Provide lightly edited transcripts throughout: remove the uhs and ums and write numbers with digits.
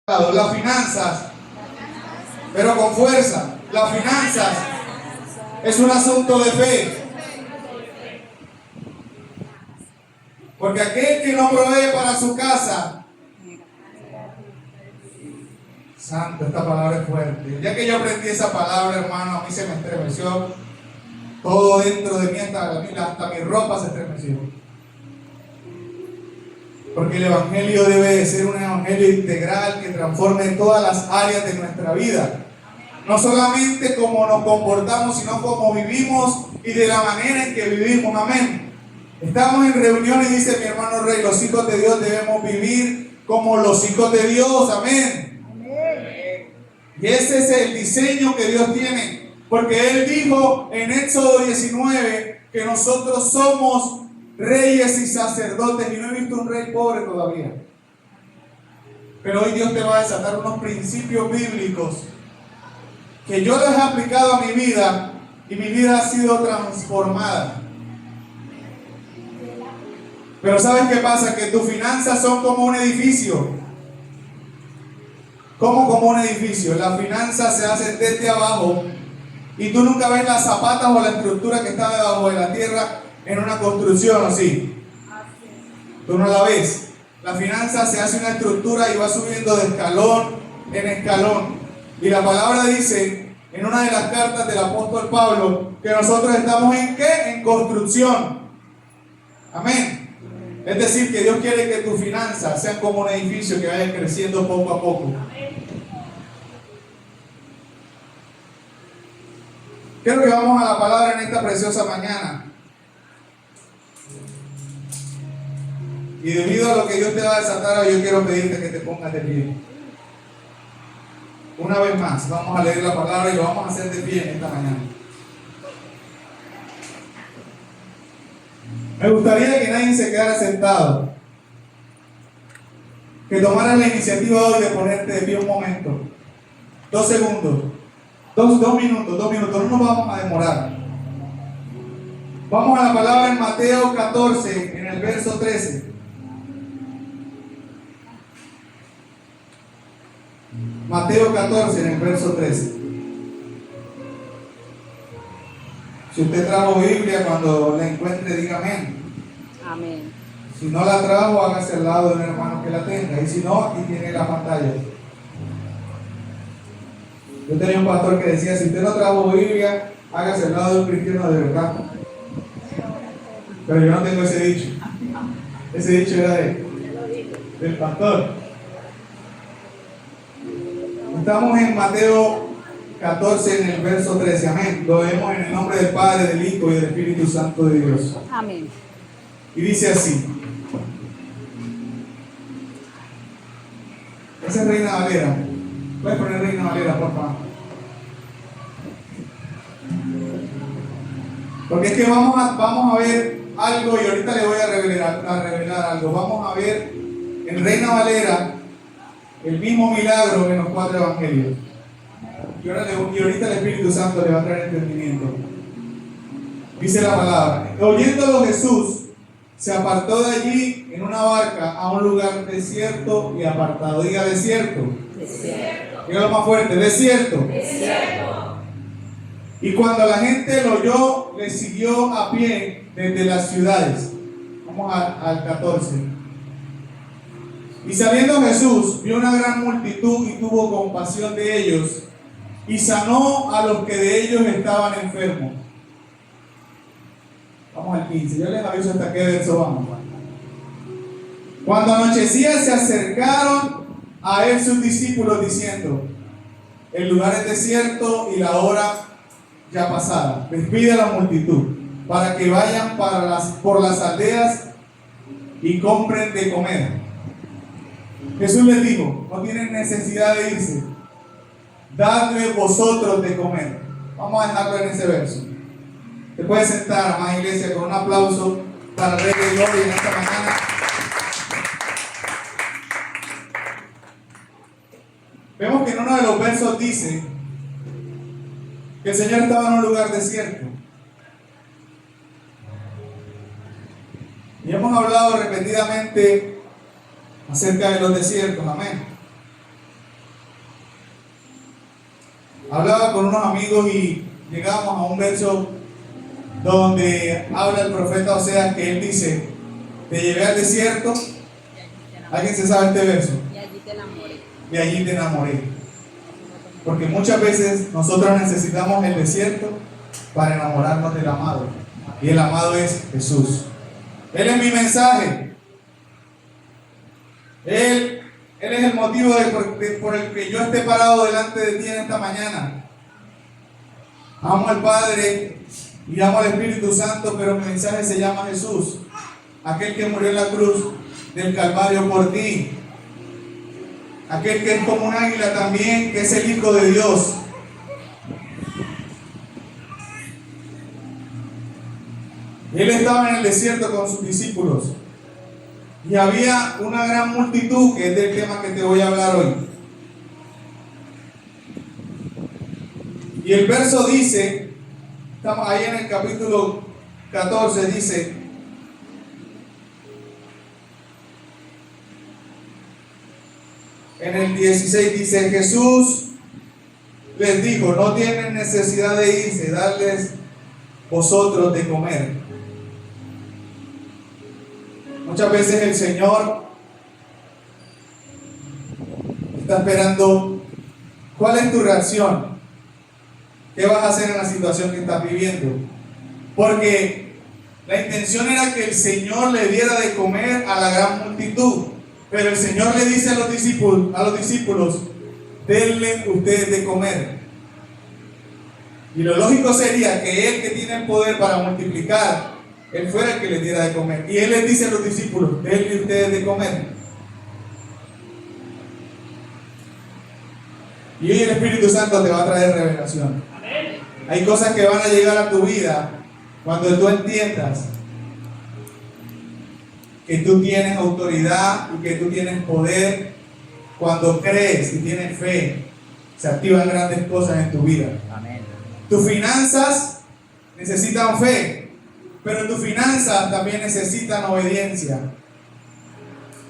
Las finanzas, pero con fuerza. Las finanzas es un asunto de fe. Porque aquel que no provee para su casa, santo, esta palabra es fuerte. Ya que yo aprendí esa palabra, hermano, a mí se me estremeció todo dentro de mí, hasta mi ropa se estremeció. Porque el evangelio debe de ser un evangelio integral que transforme todas las áreas de nuestra vida. No solamente cómo nos comportamos, sino cómo vivimos y de la manera en que vivimos. Amén. Estamos en reuniones, dice mi hermano Rey, los hijos de Dios debemos vivir como los hijos de Dios. Amén. Y ese es el diseño que Dios tiene. Porque Él dijo en Éxodo 19 que nosotros somos reyes y sacerdotes, y no he visto un rey pobre todavía. Pero hoy Dios te va a desatar unos principios bíblicos que yo los he aplicado a mi vida y mi vida ha sido transformada. Pero ¿sabes qué pasa? Que tus finanzas son como un edificio. Como un edificio. Las finanzas se hacen desde abajo y tú nunca ves las zapatas o la estructura que está debajo de la tierra en una construcción, ¿o sí? Tú no la ves. La finanza se hace una estructura y va subiendo de escalón en escalón. Y la palabra dice en una de las cartas del apóstol Pablo que nosotros estamos ¿en qué? En construcción. Amén. Es decir, que Dios quiere que tus finanzas sean como un edificio que vaya creciendo poco a poco. Quiero que vamos a la palabra en esta preciosa mañana. Y debido a lo que Dios te va a desatar hoy, yo quiero pedirte que te pongas de pie. Una vez más, vamos a leer la palabra y lo vamos a hacer de pie en esta mañana. Me gustaría que nadie se quedara sentado. Que tomaras la iniciativa hoy de ponerte de pie un momento. 2 segundos. 2 minutos, no nos vamos a demorar. Vamos a la palabra en Mateo 14, en el verso 13. Mateo 14, en el verso 13. Si usted trajo Biblia, cuando la encuentre, diga amén. Amén. Si no la trajo, hágase al lado de un hermano que la tenga. Y si no, aquí tiene la pantalla. Yo tenía un pastor que decía, si usted no trajo Biblia, hágase al lado de un cristiano de verdad. Pero yo no tengo ese dicho. Ese dicho era del pastor. Estamos en Mateo 14, en el verso 13. Amén. Lo vemos en el nombre del Padre, del Hijo y del Espíritu Santo de Dios. Amén. Y dice así. Esa es Reina Valera. Puedes poner Reina Valera, por favor. Porque es que vamos a ver algo y ahorita le voy a revelar algo. Vamos a ver en Reina Valera el mismo milagro en los 4 evangelios. Y ahorita el Espíritu Santo le va a traer entendimiento. Dice la palabra: oyéndolo Jesús, se apartó de allí en una barca a un lugar desierto y apartado. Diga desierto. Desierto. Dígalo más fuerte, desierto. Desierto. Y cuando la gente lo oyó, le siguió a pie desde las ciudades. Vamos al 14. Y saliendo Jesús, vio una gran multitud y tuvo compasión de ellos, y sanó a los que de ellos estaban enfermos. Vamos al 15, yo les aviso hasta qué verso vamos. Cuando anochecía, se acercaron a él sus discípulos diciendo: el lugar es desierto y la hora ya pasada. Despide a la multitud para que vayan por las aldeas y compren de comer. Jesús les dijo: no tienen necesidad de irse, dadle vosotros de comer. Vamos a dejarlo en ese verso. Te puedes sentar, amada iglesia, con un aplauso para el Rey de Gloria en esta mañana. Vemos que en uno de los versos dice que el Señor estaba en un lugar desierto. Y hemos hablado repetidamente acerca de los desiertos, amén. Hablaba con unos amigos y llegamos a un verso donde habla el profeta Oseas, que él dice: te llevé al desierto. ¿Alguien se sabe este verso? Y allí te enamoré. Y allí te enamoré. Porque muchas veces nosotros necesitamos el desierto para enamorarnos del amado. Y el amado es Jesús. Él es mi mensaje. Él es el motivo por el que yo esté parado delante de ti en esta mañana. Amo al Padre y amo al Espíritu Santo, pero mi mensaje se llama Jesús, aquel que murió en la cruz del Calvario por ti, aquel que es como un águila también, que es el Hijo de Dios. Él estaba en el desierto con sus discípulos y había una gran multitud, que es del tema que te voy a hablar hoy. Y el verso dice, estamos ahí en el capítulo 14, dice: en el 16 dice: Jesús les dijo, no tienen necesidad de irse, darles vosotros de comer. Muchas veces el Señor está esperando cuál es tu reacción, qué vas a hacer en la situación que estás viviendo, porque la intención era que el Señor le diera de comer a la gran multitud, pero el Señor le dice a los discípulos, denle ustedes de comer. Y lo lógico sería que Él, que tiene el poder para multiplicar, Él fuera el que les diera de comer. Y Él les dice a los discípulos, denle ustedes de comer. Y hoy el Espíritu Santo te va a traer revelación. Hay cosas que van a llegar a tu vida cuando tú entiendas que tú tienes autoridad y que tú tienes poder. Cuando crees y tienes fe, se activan grandes cosas en tu vida. Amén. Tus finanzas necesitan fe, pero tus finanzas también necesitan obediencia.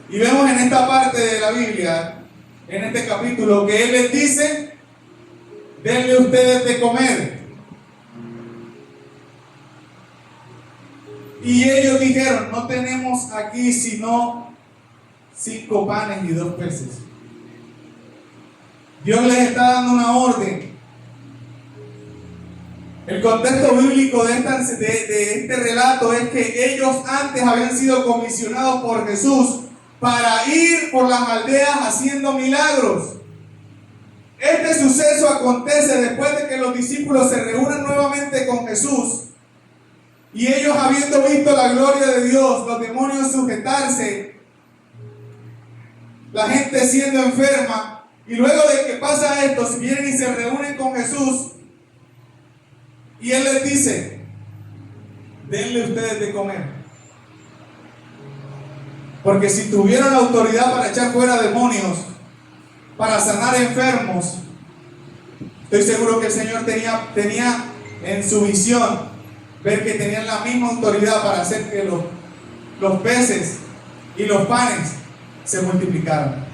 Y vemos en esta parte de la Biblia, en este capítulo, que Él les dice, denle ustedes de comer. Y ellos dijeron, no tenemos aquí sino 5 panes y 2 peces. Dios les está dando una orden. El contexto bíblico de este relato es que ellos antes habían sido comisionados por Jesús para ir por las aldeas haciendo milagros. Este suceso acontece después de que los discípulos se reúnen nuevamente con Jesús y ellos, habiendo visto la gloria de Dios, los demonios sujetarse, la gente siendo enferma, y luego de que pasa esto, vienen y se reúnen con Jesús y Él les dice, denle ustedes de comer. Porque si tuvieron la autoridad para echar fuera demonios, para sanar enfermos, estoy seguro que el Señor tenía en su visión ver que tenían la misma autoridad para hacer que los peces y los panes se multiplicaran.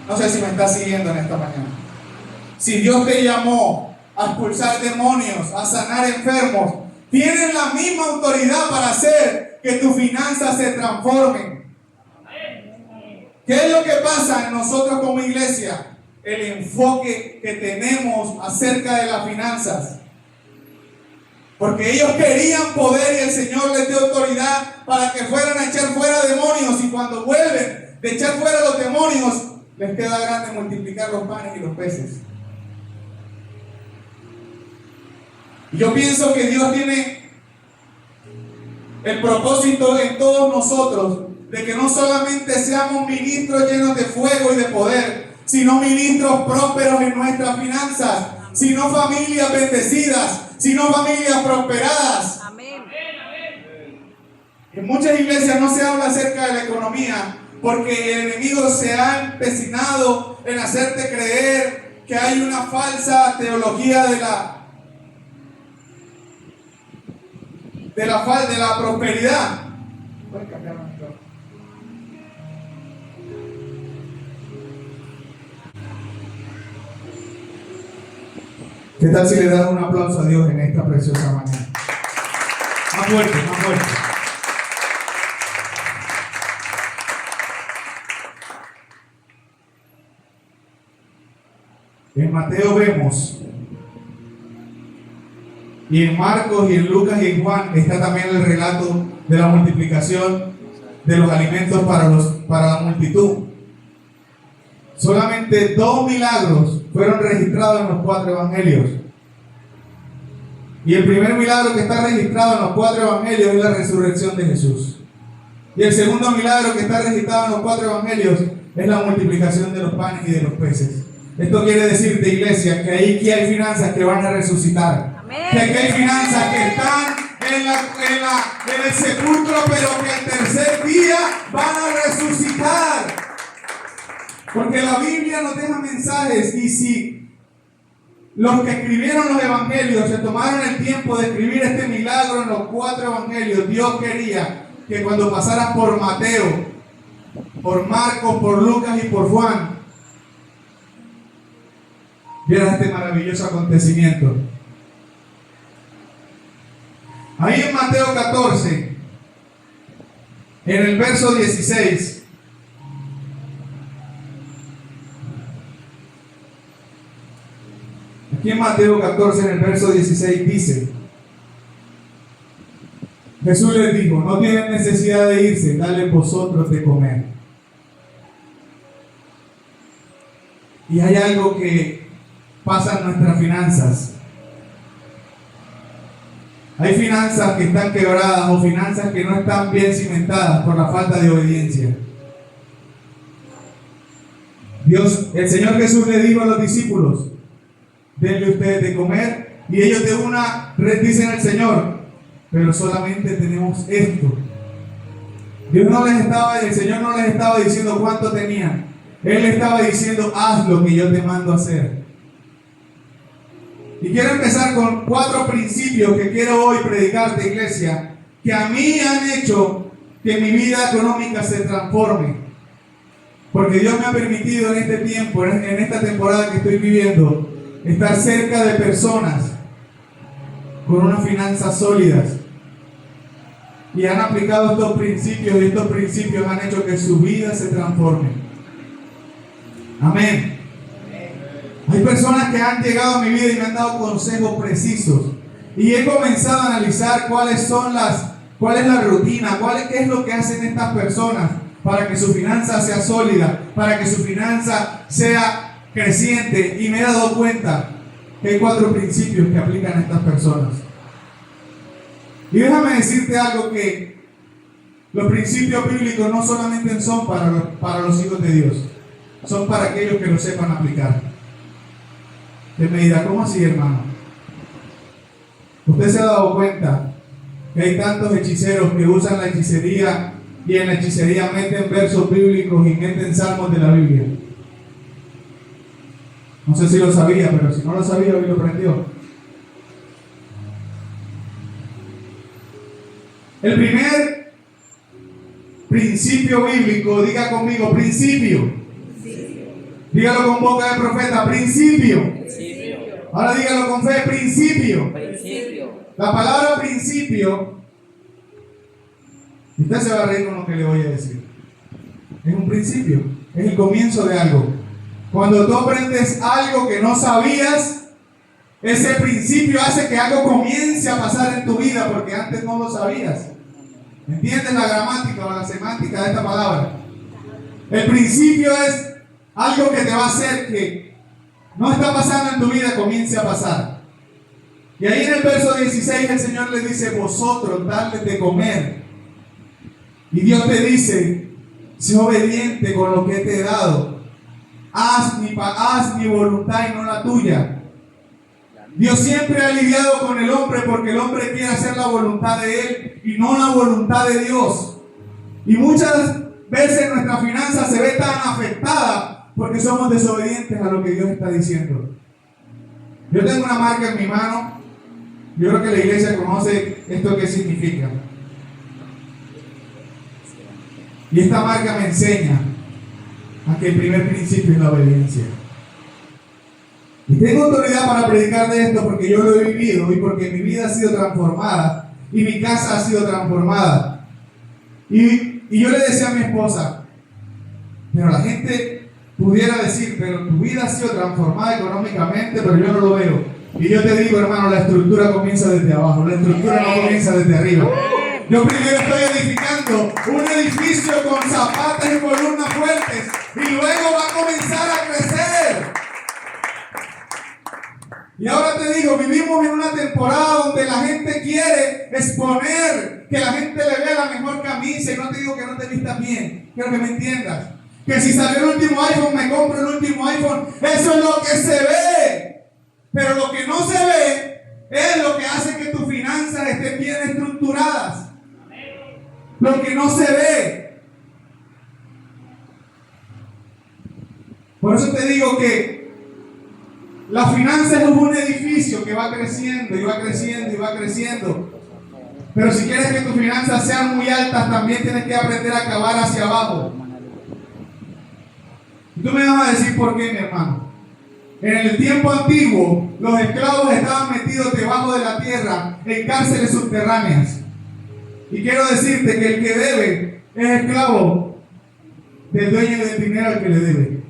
No sé si me estás siguiendo en esta mañana. Si Dios te llamó a expulsar demonios, a sanar enfermos, tienes la misma autoridad para hacer que tus finanzas se transformen. ¿Qué es lo que pasa en nosotros como iglesia? El enfoque que tenemos acerca de las finanzas. Porque ellos querían poder y el Señor les dio autoridad para que fueran a echar fuera demonios, y cuando vuelven de echar fuera los demonios, les queda grande multiplicar los panes y los peces. Y yo pienso que Dios tiene el propósito en todos nosotros de que no solamente seamos ministros llenos de fuego y de poder, sino ministros prósperos en nuestras finanzas, sino familias bendecidas, sino familias prosperadas. Amén. En muchas iglesias no se habla acerca de la economía porque el enemigo se ha empecinado en hacerte creer que hay una falsa teología de la prosperidad. ¿Puedes cambiarme el micrófono? ¿Qué tal si le das un aplauso a Dios en esta preciosa mañana? Más fuerte, más fuerte. En Mateo vemos, y en Marcos y en Lucas y en Juan está también el relato de la multiplicación de los alimentos para la multitud. Solamente 2 milagros fueron registrados en los 4 evangelios. Y el primer milagro que está registrado en los 4 evangelios es la resurrección de Jesús. Y el segundo milagro que está registrado en los 4 evangelios es la multiplicación de los panes y de los peces. Esto quiere decirte, iglesia, que aquí hay finanzas que van a resucitar. Amén. Que aquí hay finanzas que están en el sepulcro, pero que al tercer día van a resucitar. Porque la Biblia nos deja mensajes, y si los que escribieron los evangelios se tomaron el tiempo de escribir este milagro en los 4 evangelios, Dios quería que cuando pasaras por Mateo, por Marcos, por Lucas y por Juan, vieras este maravilloso acontecimiento. Ahí en Mateo 14, en el verso 16, aquí en Mateo 14, en el verso 16 dice: Jesús les dijo, no tienen necesidad de irse, dale vosotros de comer. Y hay algo que pasa en nuestras finanzas. Hay finanzas que están quebradas o finanzas que no están bien cimentadas por la falta de obediencia. El Señor Jesús le dijo a los discípulos: denle ustedes de comer, y ellos de una dicen al Señor: pero solamente tenemos esto. El Señor no les estaba diciendo cuánto tenían. Él les estaba diciendo: haz lo que yo te mando a hacer. Y quiero empezar con 4 principios que quiero hoy predicarte, iglesia, que a mí han hecho que mi vida económica se transforme. Porque Dios me ha permitido en este tiempo, en esta temporada que estoy viviendo, estar cerca de personas con unas finanzas sólidas, y han aplicado estos principios, y estos principios han hecho que su vida se transforme. Amén. Hay personas que han llegado a mi vida y me han dado consejos precisos, y he comenzado a analizar cuál es la rutina, qué es lo que hacen estas personas para que su finanza sea sólida, para que su finanza sea creciente, y me he dado cuenta que hay 4 principios que aplican a estas personas. Y déjame decirte algo, que los principios bíblicos no solamente son para los hijos de Dios, son para aquellos que lo sepan aplicar. Usted me dirá: ¿cómo así, hermano? Usted se ha dado cuenta que hay tantos hechiceros que usan la hechicería, y en la hechicería meten versos bíblicos y meten salmos de la Biblia. No sé si lo sabía, pero si no lo sabía, hoy lo aprendió. El primer principio bíblico, diga conmigo: principio. Dígalo con boca de profeta: principio. Ahora dígalo con fe: principio. La palabra principio, usted se va a reír con lo que le voy a decir, es un principio, es el comienzo de algo. Cuando tú aprendes algo que no sabías, ese principio hace que algo comience a pasar en tu vida, porque antes no lo sabías. ¿Entiendes la gramática o la semántica de esta palabra? El principio es algo que te va a hacer que no está pasando en tu vida, comience a pasar. Y ahí en el verso 16 el Señor le dice: vosotros dadles de comer. Y Dios te dice: sé obediente con lo que te he dado. Haz mi voluntad y no la tuya. Dios siempre ha lidiado con el hombre, porque el hombre quiere hacer la voluntad de él y no la voluntad de Dios. Y muchas veces nuestra finanza se ve tan afectada porque somos desobedientes a lo que Dios está diciendo. Yo tengo una marca en mi mano. Yo creo que la iglesia conoce esto que significa. Y esta marca me enseña a que el primer principio es la obediencia. Y tengo autoridad para predicar de esto porque yo lo he vivido y porque mi vida ha sido transformada y mi casa ha sido transformada. Y yo le decía a mi esposa, pero la gente pudiera decir, pero tu vida ha sido transformada económicamente, pero yo no lo veo. Y yo te digo, hermano, la estructura comienza desde abajo, la estructura no comienza desde arriba. Yo primero estoy edificando un edificio con zapatas y columnas fuertes y luego va a comenzar a crecer. Y ahora te digo, vivimos en una temporada donde la gente quiere exponer, que la gente le vea la mejor camisa, y no te digo que no te vistas bien, quiero que me entiendas. Que si salió el último iPhone, me compro el último iPhone. Eso es lo que se ve. Pero lo que no se ve es lo que hace que tus finanzas estén bien estructuradas. Lo que no se ve. Por eso te digo que la finanza es un edificio que va creciendo y va creciendo y va creciendo. Pero si quieres que tus finanzas sean muy altas, también tienes que aprender a cavar hacia abajo. Y tú me vas a decir por qué, mi hermano. En el tiempo antiguo, los esclavos estaban metidos debajo de la tierra en cárceles subterráneas. Y quiero decirte que el que debe es esclavo del dueño del dinero al que le debe.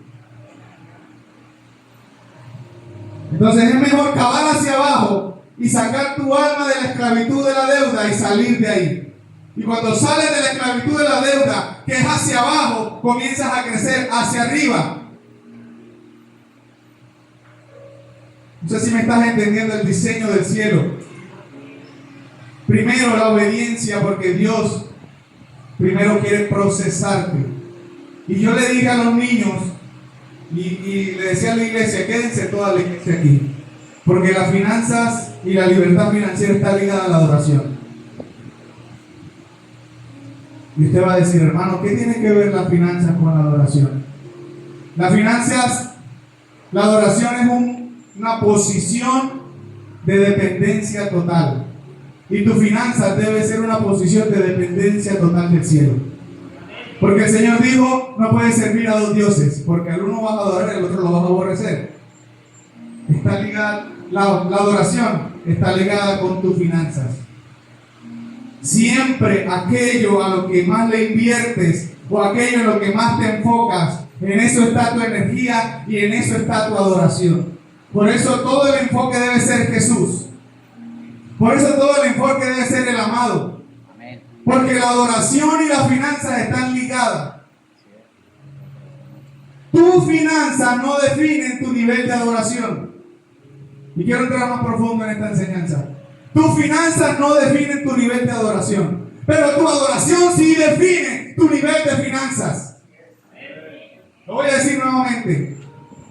Entonces es mejor cavar hacia abajo y sacar tu alma de la esclavitud de la deuda y salir de ahí. Y cuando sales de la esclavitud de la deuda, que es hacia abajo, comienzas a crecer hacia arriba. No sé si me estás entendiendo el diseño del cielo. Primero la obediencia, porque Dios primero quiere procesarte. Y yo le dije a los niños, y le decía a la iglesia, quédense toda la iglesia aquí, porque las finanzas y la libertad financiera está ligada a la adoración. Y usted va a decir, hermano, ¿qué tiene que ver las finanzas con la adoración? Las finanzas, la adoración es una posición de dependencia total. Y tu finanzas debe ser una posición de dependencia total del cielo. Porque el Señor dijo, no puedes servir a dos dioses, porque al uno vas a adorar y al otro lo vas a aborrecer. Está ligada, la adoración está ligada con tus finanzas. Siempre aquello a lo que más le inviertes o aquello en lo que más te enfocas, en eso está tu energía y en eso está tu adoración. Por eso todo el enfoque debe ser Jesús. Por eso todo el enfoque debe ser el amado. Porque la adoración y las finanzas están ligadas. Tu finanza no define tu nivel de adoración. Y quiero entrar más profundo en esta enseñanza. Tus finanzas no definen tu nivel de adoración, pero tu adoración sí define tu nivel de finanzas. Lo voy a decir nuevamente.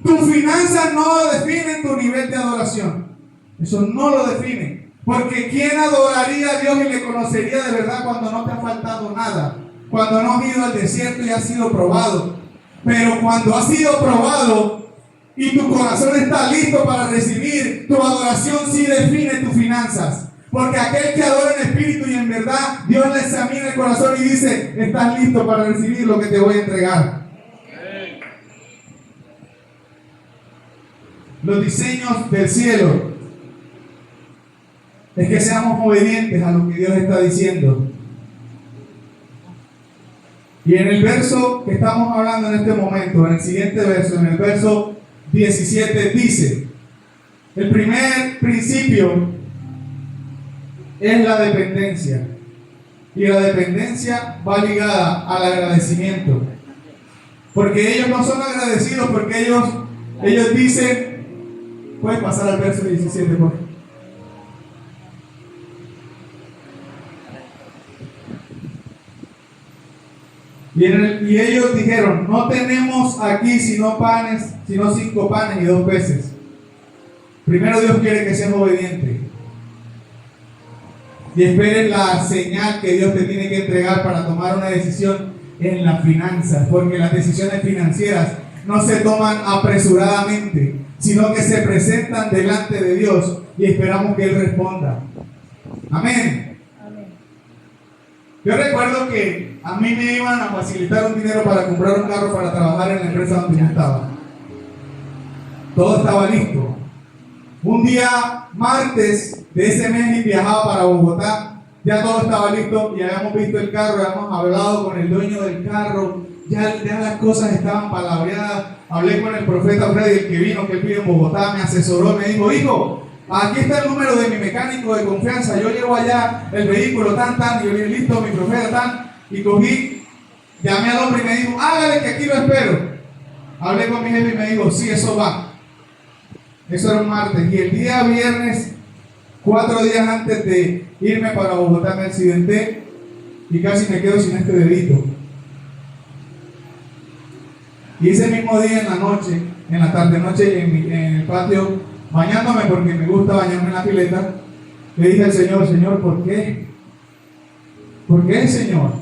Tus finanzas no definen tu nivel de adoración. Eso no lo define. Porque ¿quién adoraría a Dios y le conocería de verdad cuando no te ha faltado nada? Cuando no has ido al desierto y has sido probado. Pero cuando has sido probado y tu corazón está listo para recibir, tu adoración sí define tus finanzas. Porque aquel que adora en espíritu y en verdad, Dios le examina el corazón y dice, estás listo para recibir lo que te voy a entregar. Los diseños del cielo es que seamos obedientes a lo que Dios está diciendo. Y en el verso que estamos hablando en este momento, en el siguiente verso, en el verso 17, dice, el primer principio es la dependencia. Y la dependencia va ligada al agradecimiento. Porque ellos no son agradecidos, porque ellos dicen, puedes pasar al verso 17, por favor. Y ellos dijeron, no tenemos aquí sino 5 panes y 2 peces. Primero Dios quiere que seas obediente. Y esperen la señal que Dios te tiene que entregar para tomar una decisión en las finanzas. Porque las decisiones financieras no se toman apresuradamente, sino que se presentan delante de Dios y esperamos que Él responda. Amén. Yo recuerdo que a mí me iban a facilitar un dinero para comprar un carro para trabajar en la empresa donde yo estaba. Todo estaba listo. Un día martes de ese mes y viajaba para Bogotá. Ya todo estaba listo y habíamos visto el carro, habíamos hablado con el dueño del carro. Ya las cosas estaban palabreadas. Hablé con el profeta Freddy, el que vino, que él vive en Bogotá, me asesoró, me dijo: hijo, aquí está el número de mi mecánico de confianza, yo llevo allá el vehículo tan, y yo le dije: listo, mi profeta tan, y cogí, llamé al hombre y me dijo: hágale que aquí lo espero. Hablé con mi jefe y me dijo: sí, eso va. Eso era un martes, y el día viernes, 4 días antes de irme para Bogotá, me accidenté y casi me quedo sin este dedito. Y ese mismo día en la noche, en la tarde-noche, en el patio, bañándome porque me gusta bañarme en la pileta, le dije al Señor: Señor, ¿por qué? ¿Por qué, Señor?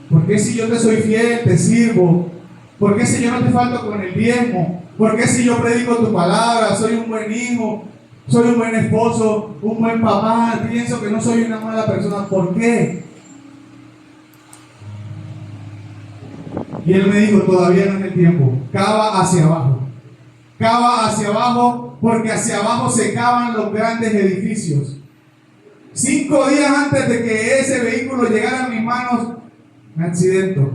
¿Por qué si yo te soy fiel, te sirvo? ¿Por qué si yo no te falto con el diezmo? ¿Por qué si yo predico tu palabra, soy un buen hijo, soy un buen esposo, un buen papá, pienso que no soy una mala persona? ¿Por qué? Y él me dijo: todavía no es el tiempo, cava hacia abajo. Cava hacia abajo, porque hacia abajo se cavan los grandes edificios. 5 días antes de que ese vehículo llegara a mis manos, me accidento,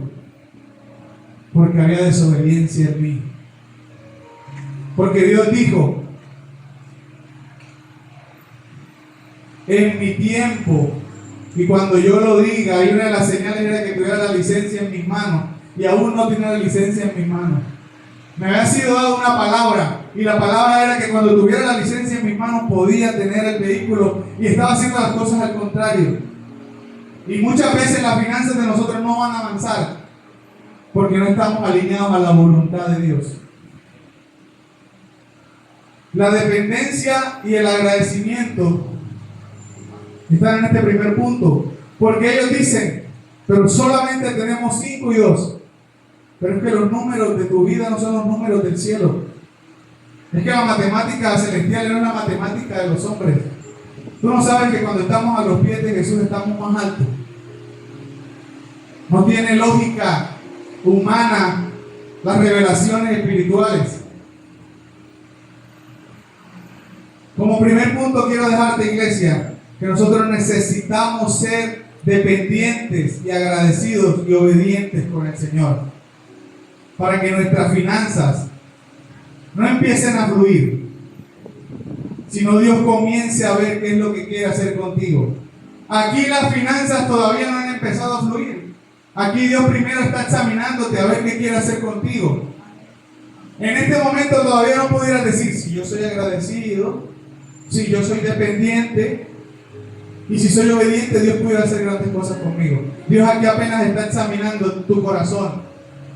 porque había desobediencia en mí. Porque Dios dijo: en mi tiempo, y cuando yo lo diga, y una de las señales era que tuviera la licencia en mis manos, y aún no tiene la licencia en mis manos. Me había sido dada una palabra, y la palabra era que cuando tuviera la licencia en mis manos podía tener el vehículo, y estaba haciendo las cosas al contrario. Y muchas veces las finanzas de nosotros no van a avanzar porque no estamos alineados a la voluntad de Dios. La dependencia y el agradecimiento están en este primer punto, porque ellos dicen: pero solamente tenemos 5 y 2. Pero es que los números de tu vida no son los números del cielo. Es que la matemática celestial no es la matemática de los hombres. Tú no sabes que cuando estamos a los pies de Jesús estamos más altos. No tiene lógica humana las revelaciones espirituales. Como primer punto quiero dejarte, iglesia, que nosotros necesitamos ser dependientes y agradecidos y obedientes con el Señor, para que nuestras finanzas no empiecen a fluir, sino Dios comience a ver qué es lo que quiere hacer contigo. Aquí las finanzas todavía no han empezado a fluir. Aquí Dios primero está examinándote a ver qué quiere hacer contigo. En este momento todavía no pudieras decir: si yo soy agradecido, si yo soy dependiente y si soy obediente, Dios puede hacer grandes cosas conmigo. Dios aquí apenas está examinando tu corazón,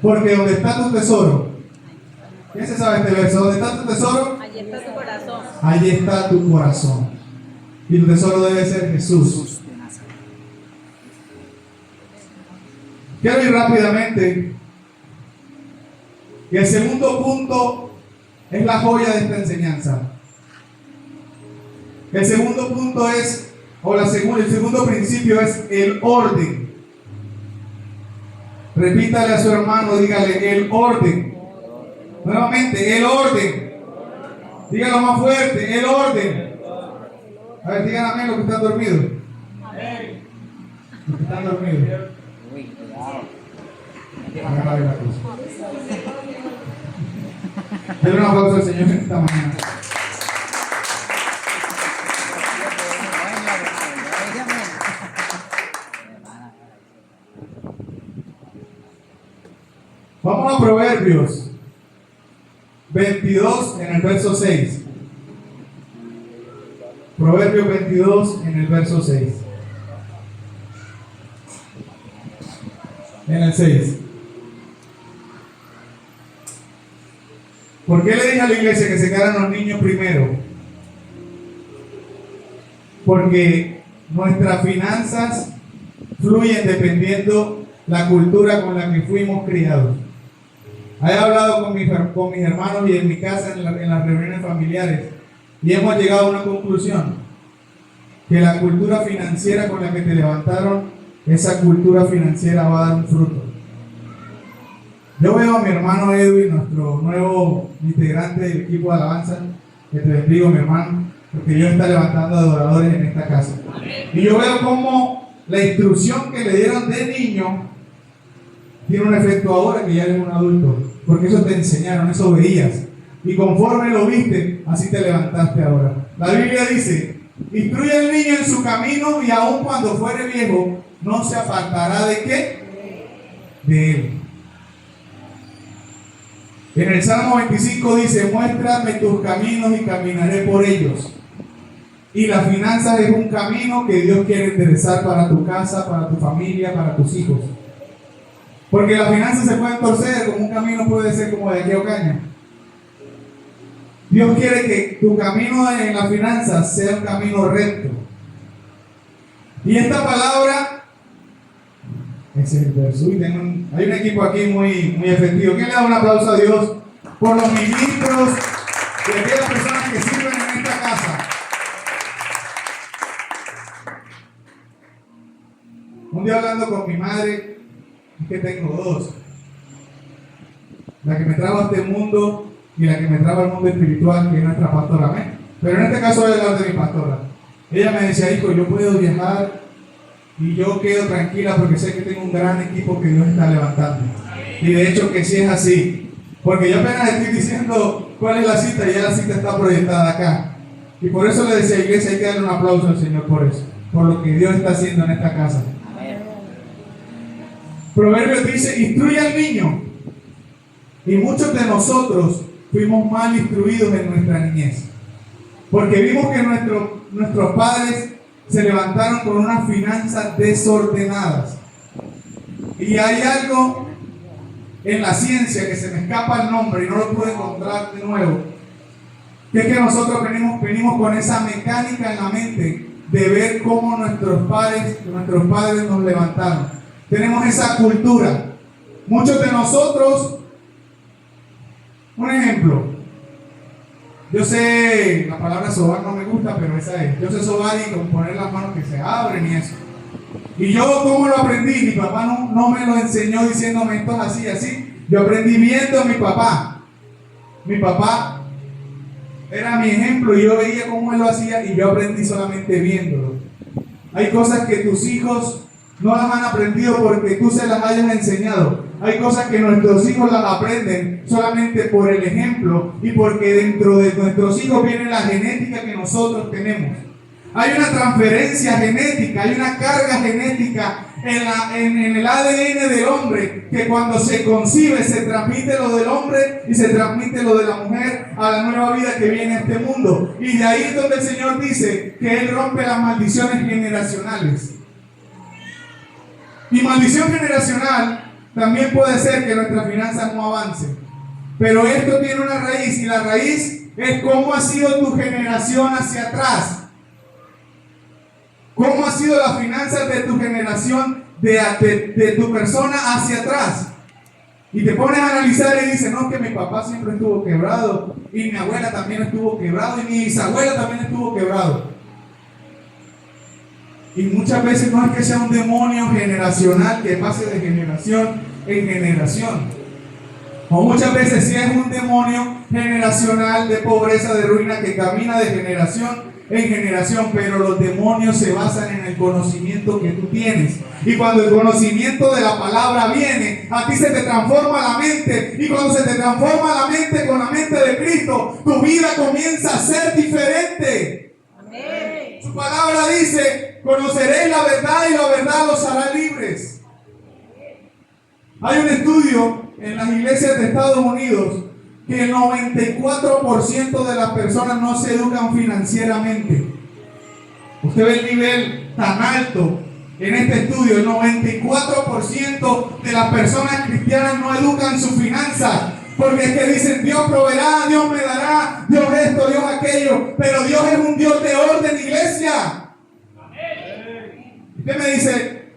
porque donde está tu tesoro, ¿quién se sabe este verso? ¿Dónde está tu tesoro? Allí está tu corazón. Allí está tu corazón. Y tu tesoro debe ser Jesús. Quiero ir rápidamente. Y el segundo punto es la joya de esta enseñanza. El segundo punto es, el segundo principio es el orden. Repítale a su hermano, dígale: el orden. Nuevamente, el orden. Dígalo más fuerte: el orden. A ver, digan amén los que están dormidos. Amén. Los que están dormidos. Agarra la cruz. Denle un aplauso al Señor esta mañana. Vamos a Proverbios 22 en el verso 6. Proverbios 22 en el verso 6. En el 6. ¿Por qué le dije a la iglesia que se quedaran los niños primero? Porque nuestras finanzas fluyen dependiendo la cultura con la que fuimos criados. He hablado con mis hermanos y en mi casa en las reuniones familiares y hemos llegado a una conclusión: que la cultura financiera con la que te levantaron, esa cultura financiera va a dar un fruto. Yo veo a mi hermano Edwin, nuestro nuevo integrante del equipo de alabanza. Que te bendigo, mi hermano, porque Dios está levantando adoradores en esta casa. Y yo veo cómo la instrucción que le dieron de niño tiene un efecto ahora que ya eres un adulto, porque eso te enseñaron, eso veías, y conforme lo viste, así te levantaste ahora. La Biblia dice: instruye al niño en su camino, y aun cuando fuere viejo, no se apartará ¿de qué? De él. En el Salmo 25 dice: muéstrame tus caminos y caminaré por ellos. Y las finanzas es un camino que Dios quiere enderezar para tu casa, para tu familia, para tus hijos. Porque las finanzas se pueden torcer, como un camino puede ser como de aquí a Ocaña. Dios quiere que tu camino en las finanzas sea un camino recto. Y esta palabra, ese es el verso. Hay un equipo aquí muy efectivo. ¿Quién le da un aplauso a Dios por los ministros y aquellas personas que sirven en esta casa? Un día hablando con mi madre, es que tengo dos: la que me trajo a este mundo y la que me trajo al mundo espiritual, que es nuestra pastora. ¿Amén? Pero en este caso voy a hablar de mi pastora. Ella me decía: hijo, yo puedo viajar y yo quedo tranquila porque sé que tengo un gran equipo que Dios está levantando. Y de hecho que sí es así, porque yo apenas estoy diciendo cuál es la cita y ya la cita está proyectada acá. Y por eso le decía: iglesia, hay que darle un aplauso al Señor por eso, por lo que Dios está haciendo en esta casa. Proverbios dice: instruye al niño. Y muchos de nosotros fuimos mal instruidos en nuestra niñez, porque vimos que nuestros padres se levantaron con unas finanzas desordenadas. Y hay algo en la ciencia que se me escapa el nombre y no lo puedo encontrar de nuevo, que es que nosotros venimos con esa mecánica en la mente de ver cómo nuestros padres nos levantaron. Tenemos esa cultura. Muchos de nosotros, un ejemplo, yo sé, la palabra sobar no me gusta, pero esa es. Yo sé sobar y con poner las manos que se abren y eso. Y yo, ¿cómo lo aprendí? Mi papá no me lo enseñó diciéndome esto es así, así. Yo aprendí viendo a mi papá. Mi papá era mi ejemplo y yo veía cómo él lo hacía y yo aprendí solamente viéndolo. Hay cosas que tus hijos no las han aprendido porque tú se las hayas enseñado. Hay cosas que nuestros hijos las aprenden solamente por el ejemplo y porque dentro de nuestros hijos viene la genética que nosotros tenemos. Hay una transferencia genética, hay una carga genética en el ADN del hombre que cuando se concibe se transmite lo del hombre y se transmite lo de la mujer a la nueva vida que viene a este mundo. Y de ahí es donde el Señor dice que Él rompe las maldiciones generacionales. Y maldición generacional también puede ser que nuestras finanzas no avancen. Pero esto tiene una raíz y la raíz es cómo ha sido tu generación hacia atrás. ¿Cómo ha sido las finanzas de tu generación, de tu persona hacia atrás? Y te pones a analizar y dices: no, que mi papá siempre estuvo quebrado, y mi abuela también estuvo quebrado, y mi bisabuela también estuvo quebrado. Y muchas veces no es que sea un demonio generacional que pase de generación en generación. O muchas veces sí es un demonio generacional de pobreza, de ruina, que camina de generación en generación, pero los demonios se basan en el conocimiento que tú tienes. Y cuando el conocimiento de la palabra viene, a ti se te transforma la mente. Y cuando se te transforma la mente con la mente de Cristo, tu vida comienza a ser diferente. Amén. Su palabra dice: conoceréis la verdad y la verdad los hará libres. Hay un estudio en las iglesias de Estados Unidos que el 94% de las personas no se educan financieramente. Usted ve el nivel tan alto en este estudio. El 94% de las personas cristianas no educan sus finanzas, porque es que dicen: Dios proveerá, Dios me dará, Dios esto, Dios aquello. Pero Dios es un Dios de orden, iglesia. Usted me dice: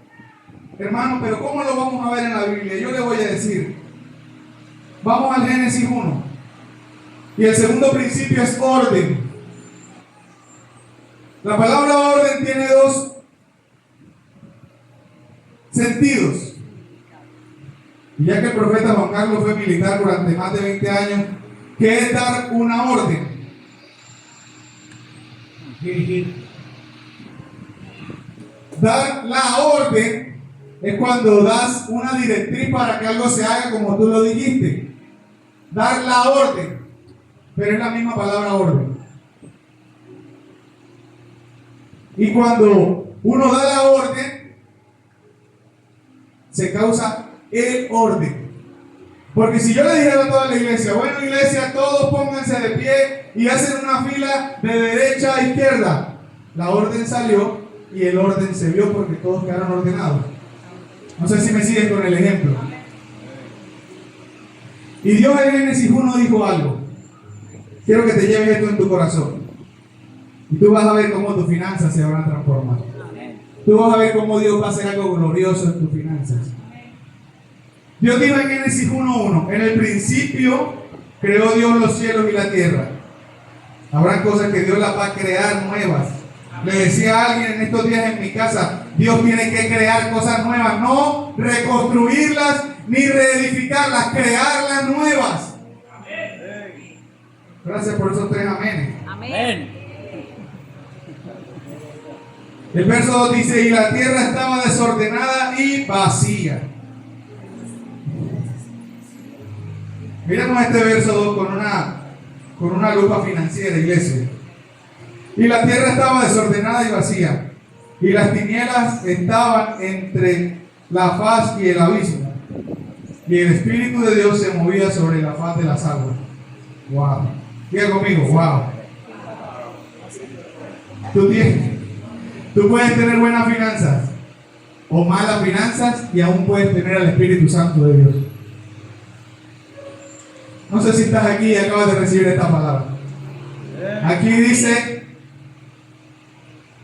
hermano, pero ¿cómo lo vamos a ver en la Biblia? Yo le voy a decir. Vamos al Génesis 1. Y el segundo principio es orden. La palabra orden tiene dos sentidos. Y ya que el profeta Juan Carlos fue militar durante más de 20 años, ¿qué es dar una orden? Dirigir. Dar la orden es cuando das una directriz para que algo se haga como tú lo dijiste. Dar la orden, pero es la misma palabra orden. Y cuando uno da la orden, se causa el orden. Porque si yo le dijera a toda la iglesia, bueno, iglesia, todos pónganse de pie y hacen una fila de derecha a izquierda, la orden salió y el orden se vio porque todos quedaron ordenados. No sé si me siguen con el ejemplo. Y Dios en Génesis 1 dijo algo. Quiero que te lleves esto en tu corazón. Y tú vas a ver cómo tus finanzas se van a transformar. Tú vas a ver cómo Dios va a hacer algo glorioso en tus finanzas. Dios dijo en Génesis 1:1, en el principio creó Dios los cielos y la tierra. Habrá cosas que Dios las va a crear nuevas. Le decía a alguien en estos días en mi casa, Dios tiene que crear cosas nuevas, no reconstruirlas ni reedificarlas, crearlas nuevas. Gracias por esos 3 amenes. Amén. El verso 2 dice, y la tierra estaba desordenada y vacía. Miremos este verso 2 con una lupa financiera, iglesia. Y la tierra estaba desordenada y vacía, y las tinieblas estaban entre la faz y el abismo, y el Espíritu de Dios se movía sobre la faz de las aguas. Wow. Diga conmigo, wow. Tú puedes tener buenas finanzas o malas finanzas y aún puedes tener al Espíritu Santo de Dios. No sé si estás aquí y acabas de recibir esta palabra. Aquí dice,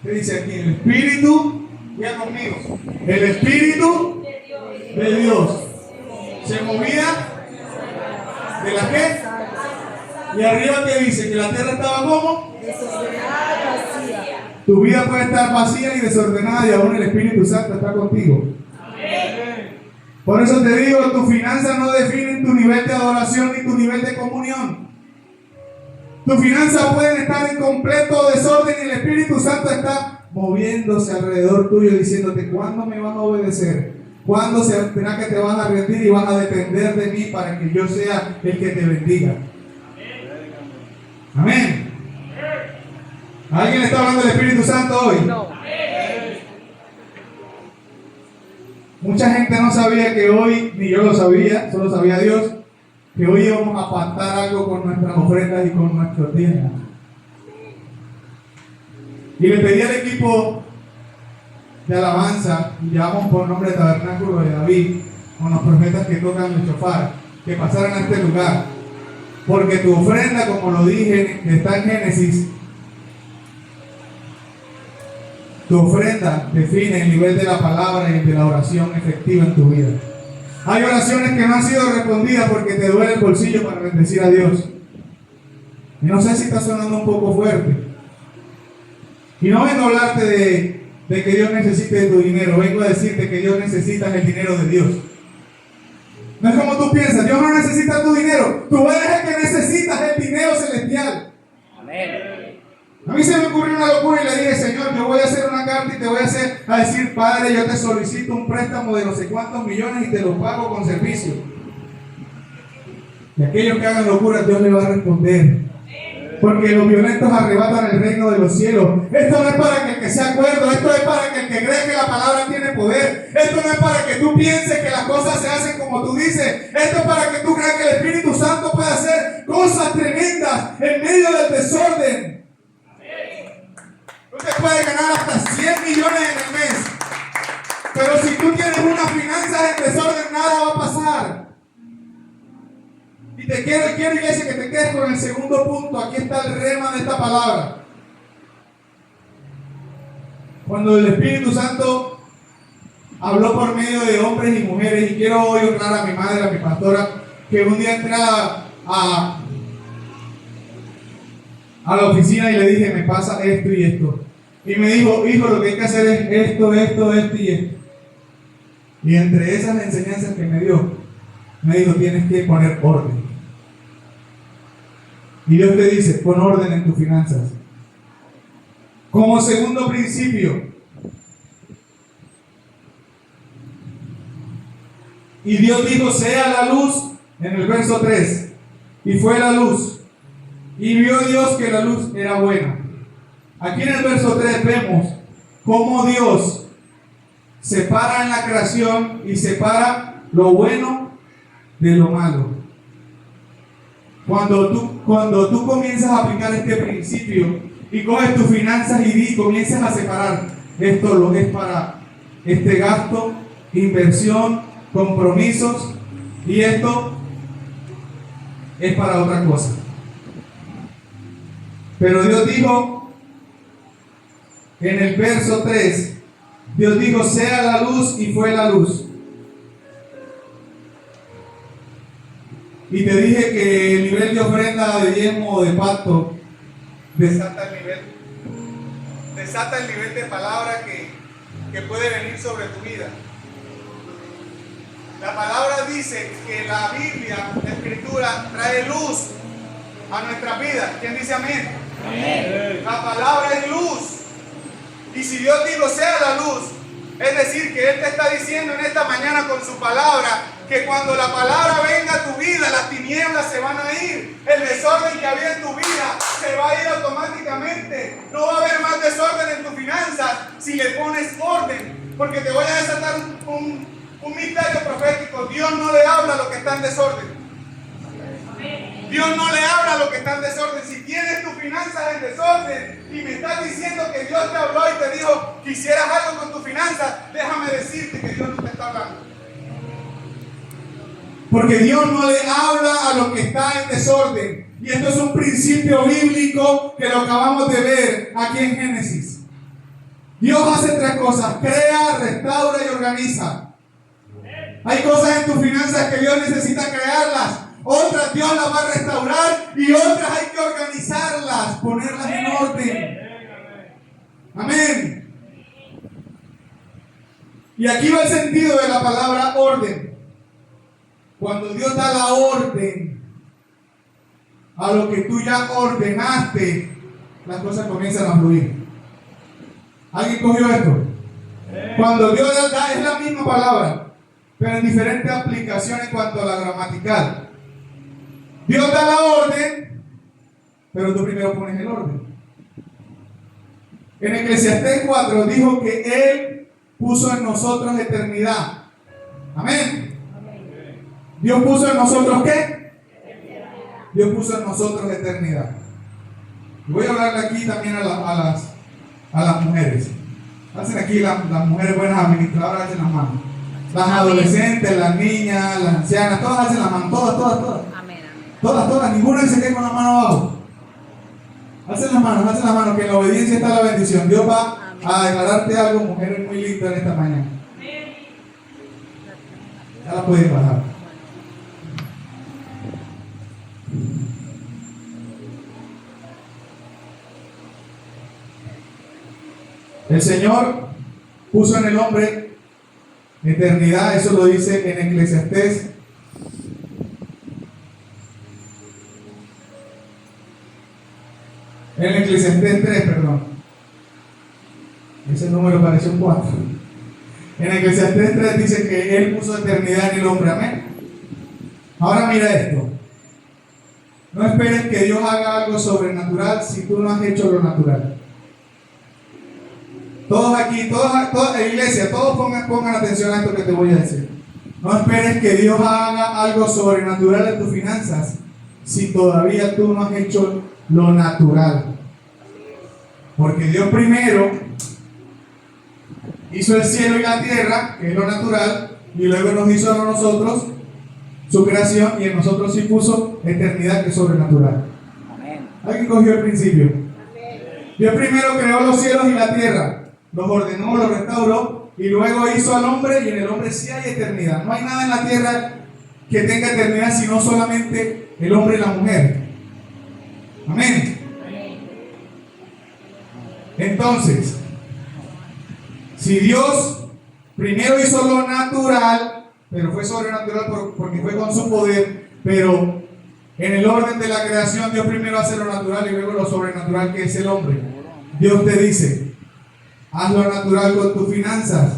¿qué dice aquí? El Espíritu, diga conmigo, el Espíritu de Dios se movía de la qué? Y arriba que dice que la tierra estaba como Desordenada, vacía. tu vida puede estar vacía y desordenada y aún el Espíritu Santo está contigo. Por eso te digo, tus finanzas no definen tu nivel de adoración ni tu nivel de comunión. Tus finanzas pueden estar en completo desorden y el Espíritu Santo está moviéndose alrededor tuyo diciéndote, ¿cuándo me vas a obedecer? ¿Cuándo será que te vas a rendir y vas a depender de mí para que yo sea el que te bendiga? Amén. ¿Alguien está hablando del Espíritu Santo hoy? No. Mucha gente no sabía que hoy, ni yo lo sabía, solo sabía Dios, que hoy íbamos a pactar algo con nuestras ofrendas y con nuestros diezmos. Y le pedí al equipo de alabanza, y llevamos por nombre de Tabernáculo de David, con los profetas que tocan el shofar, que pasaran a este lugar. Porque tu ofrenda, como lo dije, está en Génesis. Tu ofrenda define el nivel de la palabra y el de la oración efectiva en tu vida. Hay oraciones que no han sido respondidas porque te duele el bolsillo para bendecir a Dios. Y no sé si está sonando un poco fuerte. Y no vengo a hablarte de que Dios necesite tu dinero. Vengo a decirte que Dios necesita el dinero de Dios. No es como tú piensas. Dios no necesita tu dinero. Tú eres el que necesitas el dinero celestial. Amén. A mí se me ocurrió una locura y le dije, Señor, yo voy a hacer una carta y te voy a decir, Padre, yo te solicito un préstamo de no sé cuántos millones y te lo pago con servicio. Y aquellos que hagan locuras, Dios le va a responder. Porque los violentos arrebatan el reino de los cielos. Esto no es para que el que sea cuerdo, esto es para que el que cree que la palabra tiene poder. Esto no es para que tú pienses que las cosas se hacen como tú dices. Esto es para que tú creas que el Espíritu Santo puede hacer cosas tremendas en medio del desorden. Usted puede ganar hasta 100 millones en el mes. Pero si tú tienes unas finanzas en desorden, nada va a pasar. Y te quiero iglesia que te quedes con el segundo punto. Aquí está el rema de esta palabra. Cuando el Espíritu Santo habló por medio de hombres y mujeres, y quiero hoy honrar a mi madre, a mi pastora, que un día entré a la oficina y le dije, me pasa esto y esto. Y me dijo, hijo, lo que hay que hacer es esto y esto. Y entre esas enseñanzas que me dio, me dijo, tienes que poner orden. Y Dios te dice, pon orden en tus finanzas. Como segundo principio, y Dios dijo, sea la luz, en el verso 3, y fue la luz, y vio Dios que la luz era buena. Aquí en el verso 3 vemos cómo Dios separa en la creación y separa lo bueno de lo malo. Cuando tú comienzas a aplicar este principio y coges tus finanzas y comienzas a separar, esto lo es para este gasto, inversión, compromisos, y esto es para otra cosa. Pero Dios dijo en el verso 3, Dios dijo, sea la luz, y fue la luz. Y te dije que el nivel de ofrenda, de diezmo o de pacto desata el nivel de palabra que puede venir sobre tu vida. La palabra dice que la Biblia, la Escritura, trae luz a nuestra vida. ¿Quién dice amén? Amén. La palabra es luz. Y si Dios dijo sea la luz, es decir, que Él te está diciendo en esta mañana con su palabra que cuando la palabra venga a tu vida, las tinieblas se van a ir. El desorden que había en tu vida se va a ir automáticamente. No va a haber más desorden en tus finanzas si le pones orden. Porque te voy a desatar un misterio profético. Dios no le habla a lo que está en desorden. Dios no le habla a lo que está en desorden. Si tienes tus finanzas en desorden y me estás diciendo que Dios te habló y te dijo que hicieras algo con tus finanzas, déjame decirte que Dios no te está hablando. Porque Dios no le habla a lo que está en desorden. Y esto es un principio bíblico que lo acabamos de ver aquí en Génesis. Dios hace tres cosas: crea, restaura y organiza. Hay cosas en tus finanzas que Dios necesita crearlas, otras Dios las va a restaurar y otras hay que organizarlas, ponerlas en orden. Amén. Y aquí va el sentido de la palabra orden. Cuando Dios da la orden a lo que tú ya ordenaste, las cosas comienzan a fluir. ¿Alguien cogió esto? Cuando Dios da, es la misma palabra, pero en diferente aplicación en cuanto a la gramatical. Dios da la orden, pero tú primero pones el orden. En Eclesiastés 4 dijo que Él puso en nosotros eternidad. Amén. ¿Dios puso en nosotros qué? Dios puso en nosotros eternidad. Y voy a hablarle aquí también a las mujeres. Hacen aquí las mujeres buenas administradoras, hacen las manos. Las adolescentes, las niñas, las ancianas, todas hacen las manos, todas. Todas, ninguna se quede con la mano abajo. Hacen las manos, que en la obediencia está la bendición. Dios va a declararte algo, mujeres muy lindas en esta mañana. Ya la pueden bajar. El Señor puso en el hombre eternidad, eso lo dice en Eclesiastés. En Eclesiastés 3, perdón. Ese número pareció un 4. En Eclesiastés 3 dice que Él puso eternidad en el hombre. Amén. Ahora mira esto. No esperes que Dios haga algo sobrenatural si tú no has hecho lo natural. Todos aquí, toda la iglesia, todos pongan atención a esto que te voy a decir. No esperes que Dios haga algo sobrenatural en tus finanzas si todavía tú no has hecho lo natural. Porque Dios primero hizo el cielo y la tierra, que es lo natural, y luego nos hizo a nosotros su creación, y en nosotros sí puso eternidad, que es sobrenatural. Amén. ¿Alguien cogió el principio? Amén. Dios primero creó los cielos y la tierra, los ordenó, los restauró, y luego hizo al hombre, y en el hombre sí hay eternidad. No hay nada en la tierra que tenga eternidad, sino solamente el hombre y la mujer. Amén. Entonces, si Dios primero hizo lo natural, pero fue sobrenatural porque fue con su poder, pero en el orden de la creación Dios primero hace lo natural y luego lo sobrenatural, que es el hombre. Dios te dice, haz lo natural con tus finanzas,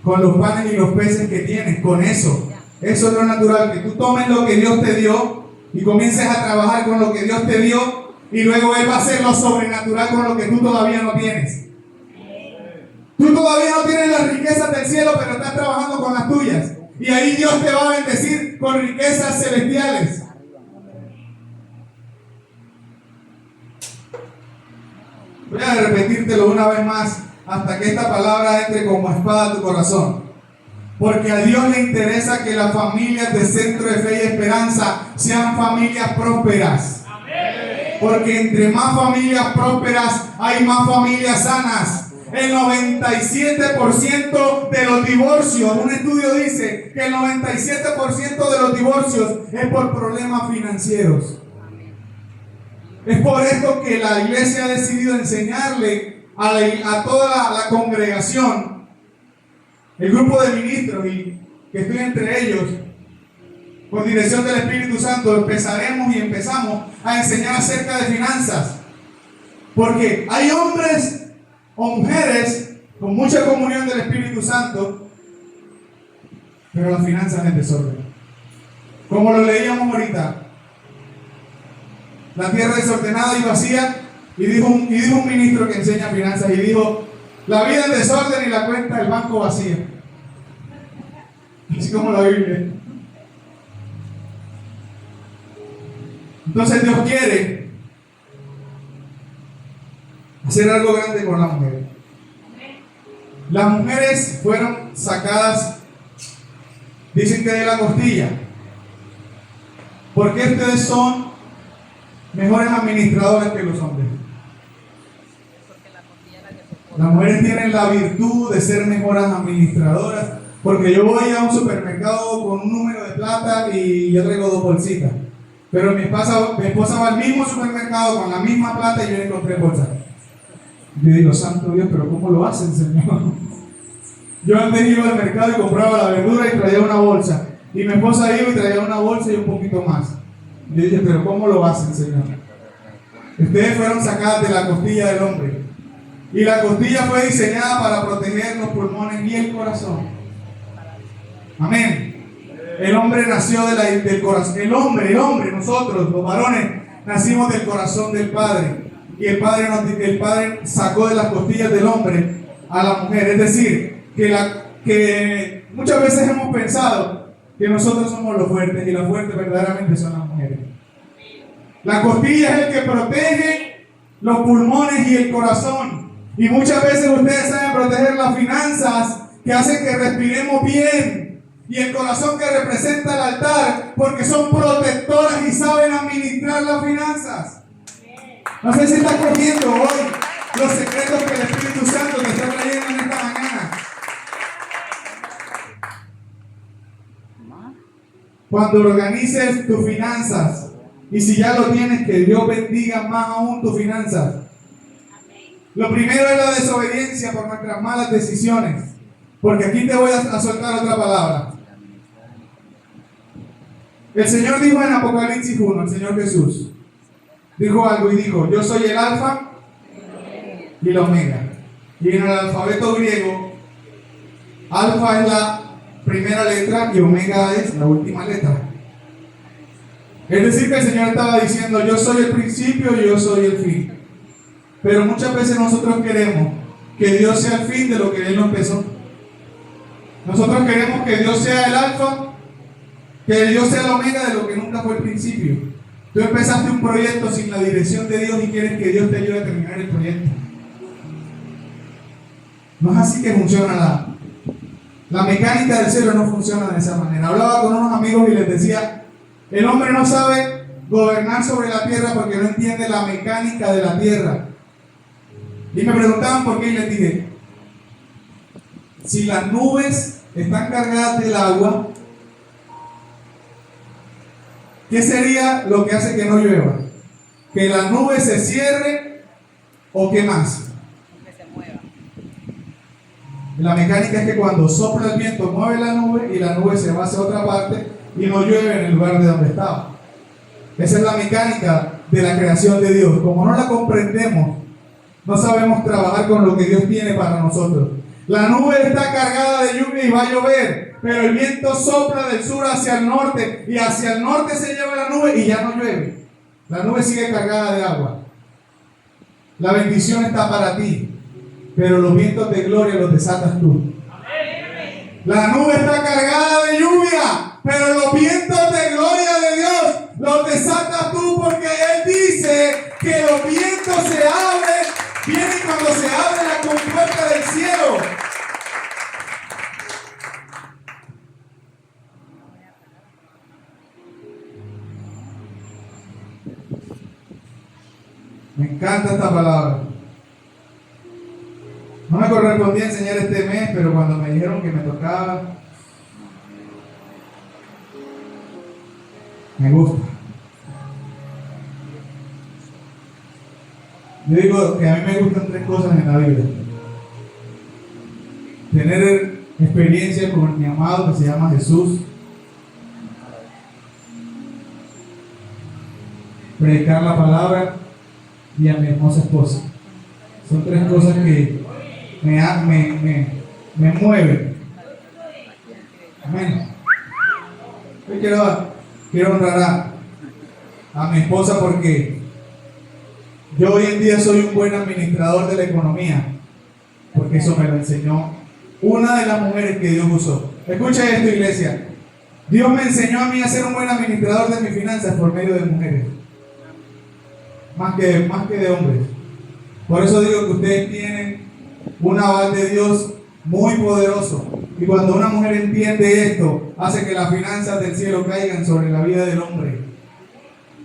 con los panes y los peces que tienes, con eso. Eso es lo natural, que tú tomes lo que Dios te dio y comiences a trabajar con lo que Dios te dio, y luego Él va a hacer lo sobrenatural con lo que tú todavía no tienes. Tú todavía no tienes las riquezas del cielo, pero estás trabajando con las tuyas. Y ahí Dios te va a bendecir con riquezas celestiales. Voy a repetírtelo una vez más hasta que esta palabra entre como espada a tu corazón. Porque a Dios le interesa que las familias de Centro de Fe y Esperanza sean familias prósperas. Porque entre más familias prósperas hay más familias sanas. El 97% de los divorcios, un estudio dice que el 97% de los divorcios es por problemas financieros. Es por esto que la iglesia ha decidido enseñarle a toda la congregación, el grupo de ministros, y que estoy entre ellos, por dirección del Espíritu Santo, empezamos a enseñar acerca de finanzas. Porque hay hombres o mujeres con mucha comunión del Espíritu Santo, pero las finanzas en desorden. Como lo leíamos ahorita, la tierra desordenada y vacía, y dijo un ministro que enseña finanzas, y dijo, la vida en desorden y la cuenta del banco vacía. Así como la Biblia. Entonces Dios quiere hacer algo grande con la mujer. Las mujeres fueron sacadas, dicen que de la costilla. ¿Por qué ustedes son mejores administradores que los hombres? Las mujeres tienen la virtud de ser mejores administradoras, porque yo voy a un supermercado con un número de plata y yo traigo 2 bolsitas. Pero mi esposa va al mismo supermercado con la misma plata y yo le encontré bolsas. Yo digo, santo Dios, pero ¿cómo lo hacen, Señor? Yo antes iba al mercado y compraba la verdura y traía una bolsa. Y mi esposa iba y traía una bolsa y un poquito más. Yo dije, pero ¿cómo lo hacen, Señor? Ustedes fueron sacadas de la costilla del hombre. Y la costilla fue diseñada para proteger los pulmones y el corazón. Amén. El hombre nació del corazón. El hombre, nosotros, los varones, nacimos del corazón del Padre. Y el Padre sacó de las costillas del hombre a la mujer. Es decir, que muchas veces hemos pensado que nosotros somos los fuertes, y los fuertes verdaderamente son las mujeres. La costilla es el que protege los pulmones y el corazón. Y muchas veces ustedes saben proteger las finanzas, que hacen que respiremos bien. Y el corazón, que representa el altar, porque son protectoras y saben administrar las finanzas. No sé si estás cogiendo hoy los secretos que el Espíritu Santo te está trayendo en esta mañana. Cuando organices tus finanzas, y si ya lo tienes, que Dios bendiga más aún tus finanzas. Lo primero es la desobediencia por nuestras malas decisiones. Porque aquí te voy a soltar otra palabra. El Señor dijo en Apocalipsis 1, el Señor Jesús dijo algo y dijo, yo soy el alfa y el omega. Y en el alfabeto griego, alfa es la primera letra y omega es la última letra. Es decir, que el Señor estaba diciendo, yo soy el principio y yo soy el fin. Pero muchas veces nosotros queremos que Dios sea el fin de lo que Él no empezó. Nosotros queremos que Dios sea el alfa, que Dios sea el omega de lo que nunca fue el principio. Tú empezaste un proyecto sin la dirección de Dios y quieres que Dios te ayude a terminar el proyecto. No es así que funciona la mecánica del cielo, no funciona de esa manera. Hablaba con unos amigos y les decía, el hombre no sabe gobernar sobre la tierra porque no entiende la mecánica de la tierra. Y me preguntaban por qué, y les dije, si las nubes están cargadas del agua, ¿qué sería lo que hace que no llueva? ¿Que la nube se cierre o qué más? Que se mueva. La mecánica es que cuando sopla el viento mueve la nube y la nube se va hacia otra parte y no llueve en el lugar de donde estaba. Esa es la mecánica de la creación de Dios. Como no la comprendemos, no sabemos trabajar con lo que Dios tiene para nosotros. La nube está cargada de lluvia y va a llover, pero el viento sopla del sur hacia el norte y hacia el norte se lleva la nube y ya no llueve. La nube sigue cargada de agua. La bendición está para ti, pero los vientos de gloria los desatas tú. La nube está cargada de lluvia, pero los vientos de gloria de Dios los desatas tú, porque Él dice que los vientos se abren, vienen cuando se abre la compuerta del cielo. Me encanta esta palabra. No me correspondía enseñar este mes, pero cuando me dijeron que me tocaba, me gusta. Yo digo que a mí me gustan 3 cosas en la vida: tener experiencia con mi amado que se llama Jesús, predicar la palabra y a mi hermosa esposa. Son 3 cosas que me mueven. Amén. Hoy quiero honrar a mi esposa, porque yo hoy en día soy un buen administrador de la economía, porque eso me lo enseñó una de las mujeres que Dios usó. Escucha esto, iglesia. Dios me enseñó a mí a ser un buen administrador de mis finanzas por medio de mujeres, más que de hombres. Por eso digo que ustedes tienen un aval de Dios muy poderoso. Y cuando una mujer entiende esto, hace que las finanzas del cielo caigan sobre la vida del hombre.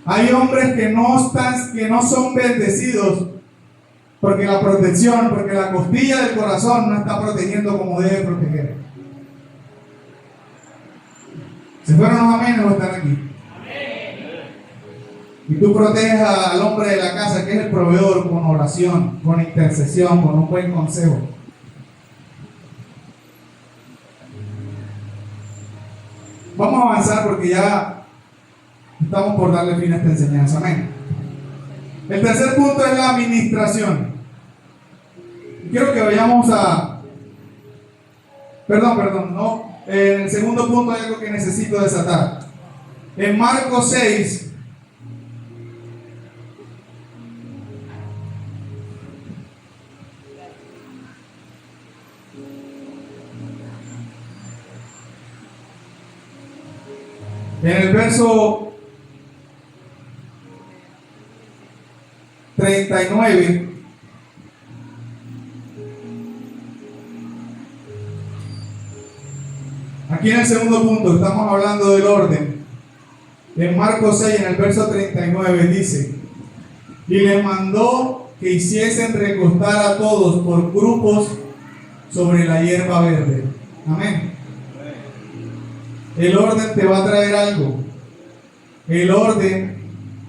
Hay hombres que no son bendecidos porque la protección, porque la costilla del corazón no está protegiendo como debe proteger. ¿Se fueron los amenes o están aquí? Y tú proteges al hombre de la casa, que es el proveedor, con oración, con intercesión, con un buen consejo. Vamos a avanzar porque ya estamos por darle fin a esta enseñanza. Amén. El tercer punto es la administración. Quiero que vayamos a... Perdón, no. En el segundo punto hay algo que necesito desatar. En Marcos 6... En el verso 39, aquí en el segundo punto estamos hablando del orden. En Marcos 6, en el verso 39 dice: y les mandó que hiciesen recostar a todos por grupos sobre la hierba verde. Amén. El orden te va a traer algo. El orden,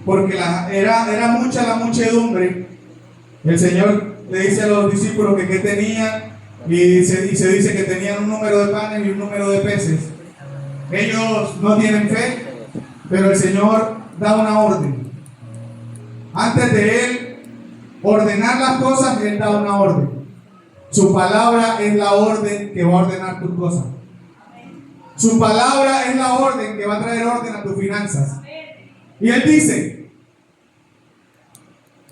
porque era mucha la muchedumbre. El Señor le dice a los discípulos que qué tenían, y se dice que tenían un número de panes y un número de peces. Ellos no tienen fe, pero el Señor da una orden. Antes de Él ordenar las cosas, Él da una orden. Su palabra es la orden que va a ordenar tus cosas. Su palabra es la orden que va a traer orden a tus finanzas. Y Él dice,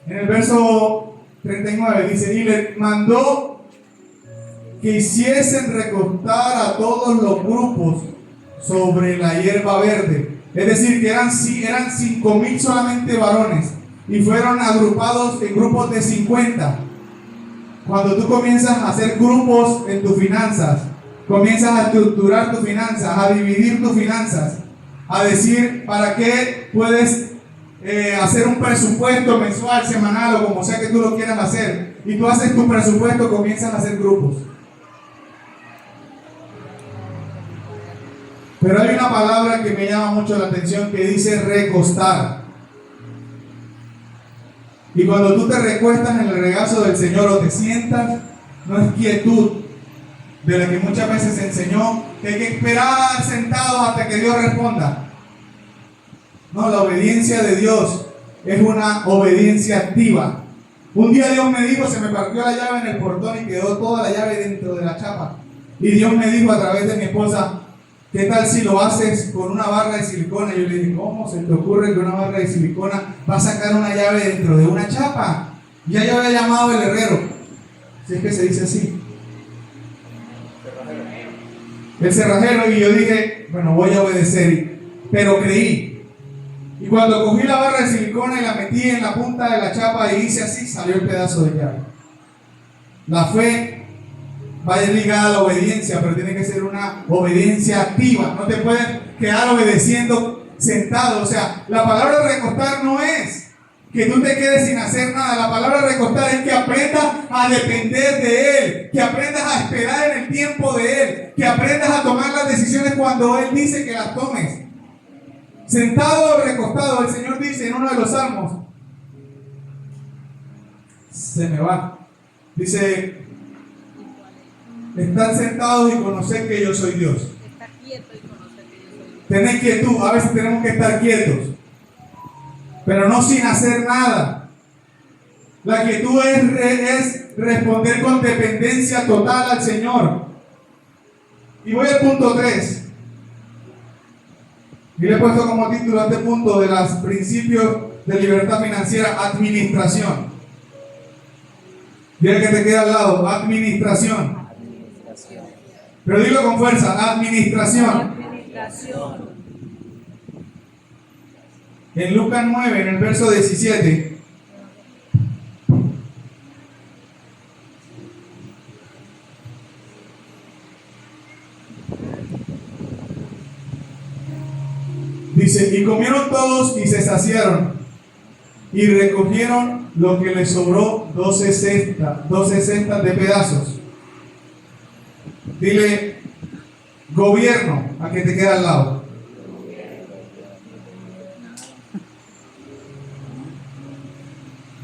en el verso 39, dice: y le mandó que hiciesen recostar a todos los grupos sobre la hierba verde. Es decir, que eran 5,000 solamente varones, y fueron agrupados en grupos de 50. Cuando tú comienzas a hacer grupos en tus finanzas, comienzas a estructurar tus finanzas, a dividir tus finanzas, a decir para qué puedes hacer un presupuesto mensual, semanal o como sea que tú lo quieras hacer. Y tú haces tu presupuesto, comienzas a hacer grupos. Pero hay una palabra que me llama mucho la atención que dice recostar. Y cuando tú te recuestas en el regazo del Señor o te sientas, no es quietud, de la que muchas veces se enseñó que hay que esperar sentados hasta que Dios responda. No, la obediencia de Dios es una obediencia activa. Un día Dios me dijo, se me partió la llave en el portón y quedó toda la llave dentro de la chapa. Y Dios me dijo a través de mi esposa, ¿qué tal si lo haces con una barra de silicona? Y yo le dije, ¿cómo se te ocurre que una barra de silicona va a sacar una llave dentro de una chapa? Ya yo había llamado al herrero, si es que se dice así, el cerrajero, y yo dije, bueno, voy a obedecer, pero creí. Y cuando cogí la barra de silicona y la metí en la punta de la chapa y hice así, salió el pedazo de llave. La fe va ligada a la obediencia, pero tiene que ser una obediencia activa. No te puedes quedar obedeciendo sentado. O sea, la palabra recostar no es que tú te quedes sin hacer nada. La palabra recostar es que aprendas a depender de Él, que aprendas a esperar en el tiempo de Él, que aprendas a tomar las decisiones cuando Él dice que las tomes. Sentado o recostado, el Señor dice en uno de los salmos, se me va, dice, estad sentados y conoced que yo soy Dios. Estar quieto y conocer que yo soy Dios. Tener quietud, a veces tenemos que estar quietos, pero no sin hacer nada. La quietud es responder con dependencia total al Señor. Y voy al punto 3. Y le he puesto como título a este punto de los principios de libertad financiera, administración. Mira que te queda al lado, administración. Pero dilo con fuerza, administración. En Lucas 9, en el verso 17. Dice, y comieron todos y se saciaron, y recogieron lo que les sobró 12 cestas de pedazos. Dile, gobierno, a que te queda al lado.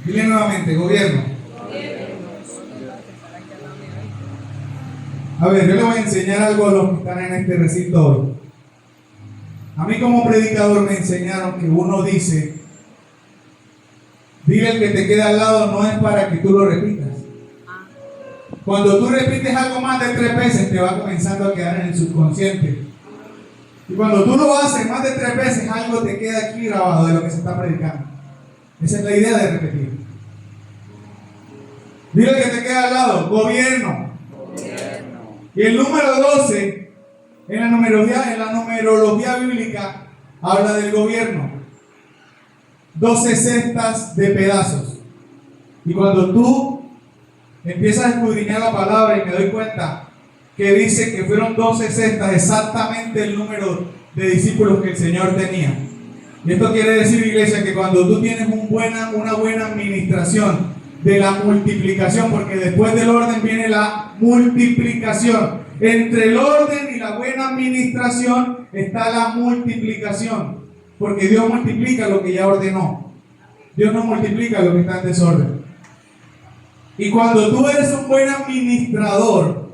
Dile nuevamente, gobierno. A ver, yo le voy a enseñar algo a los que están en este recinto hoy. A mí como predicador me enseñaron que uno dice, dile al que te queda al lado, no es para que tú lo repitas. Cuando tú repites algo más de 3 veces, te va comenzando a quedar en el subconsciente. Y cuando tú lo haces más de 3 veces, algo te queda aquí grabado de lo que se está predicando. Esa es la idea de repetir. Dile al que te queda al lado, gobierno. Y el número 12, en la numerología bíblica, habla del gobierno. 12 cestas de pedazos. Y cuando tú empiezas a escudriñar la palabra y me doy cuenta que dice que fueron 12 cestas, exactamente el número de discípulos que el Señor tenía. Y esto quiere decir, iglesia, que cuando tú tienes una buena administración de la multiplicación, porque después del orden viene la multiplicación. Entre el orden y la buena administración está la multiplicación, porque Dios multiplica lo que ya ordenó. Dios no multiplica lo que está en desorden. Y cuando tú eres un buen administrador,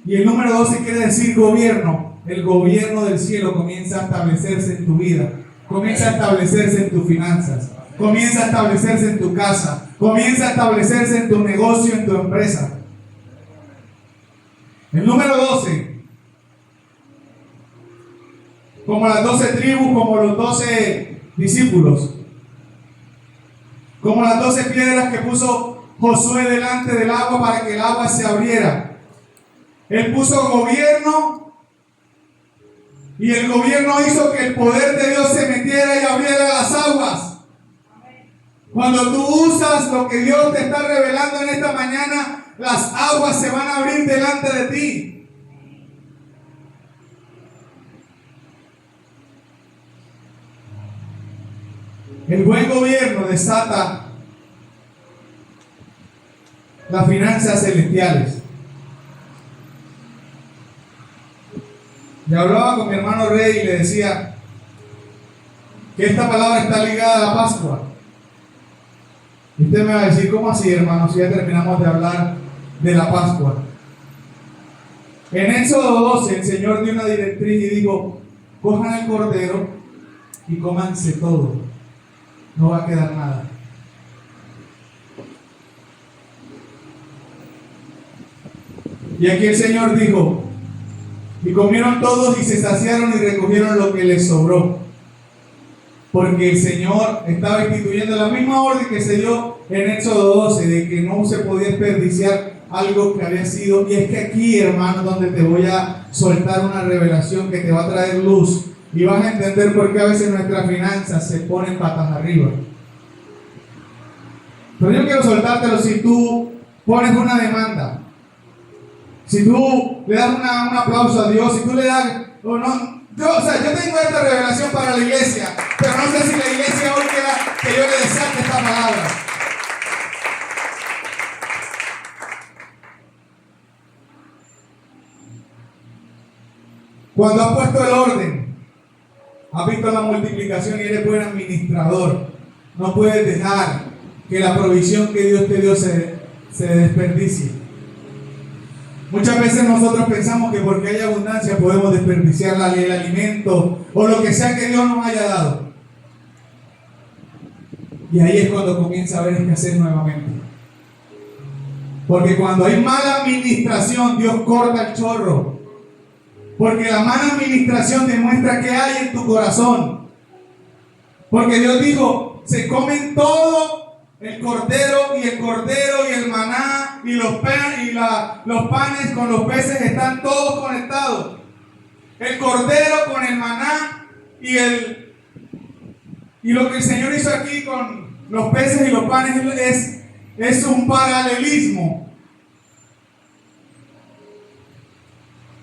y el número 12 quiere decir gobierno, el gobierno del cielo comienza a establecerse en tu vida, comienza a establecerse en tus finanzas, comienza a establecerse en tu casa, comienza a establecerse en tu negocio, en tu empresa. El número 12, como las 12 tribus, como los 12 discípulos, como las 12 piedras que puso Josué delante del agua para que el agua se abriera. Él puso gobierno y el gobierno hizo que el poder de Dios se metiera y abriera las aguas. Cuando tú usas lo que Dios te está revelando en esta mañana, las aguas se van a abrir delante de ti. El buen gobierno desata las finanzas celestiales. Y hablaba con mi hermano Rey y le decía que esta palabra está ligada a la Pascua. Y usted me va a decir, ¿cómo así, hermano? Si ya terminamos de hablar de la Pascua. En Éxodo 12 el Señor dio una directriz y dijo: cojan el cordero y cómanse todo, no va a quedar nada. Y aquí el Señor dijo: y comieron todos y se saciaron y recogieron lo que les sobró. Porque el Señor estaba instituyendo la misma orden que se dio en Éxodo 12, de que no se podía desperdiciar algo que había sido. Y es que aquí, hermano, donde te voy a soltar una revelación que te va a traer luz, y vas a entender por qué a veces nuestras finanzas se ponen patas arriba. Pero yo quiero soltártelo. Si tú pones una demanda, si tú le das un aplauso a Dios, si tú le das, o no, yo tengo esta revelación para la iglesia, pero no sé si la iglesia hoy quiera que yo le desate esta palabra. Cuando has puesto el orden, has visto la multiplicación y eres buen administrador, no puedes dejar que la provisión que Dios te dio se desperdicie. Muchas veces nosotros pensamos que porque hay abundancia podemos desperdiciar el alimento o lo que sea que Dios nos haya dado. Y ahí es cuando comienza a haber escasez nuevamente. Porque cuando hay mala administración, Dios corta el chorro. Porque la mala administración demuestra qué hay en tu corazón. Porque Dios dijo: se comen todo el cordero y el maná y los panes con los peces están todos conectados. El cordero con el maná y lo que el Señor hizo aquí con los peces y los panes es un paralelismo.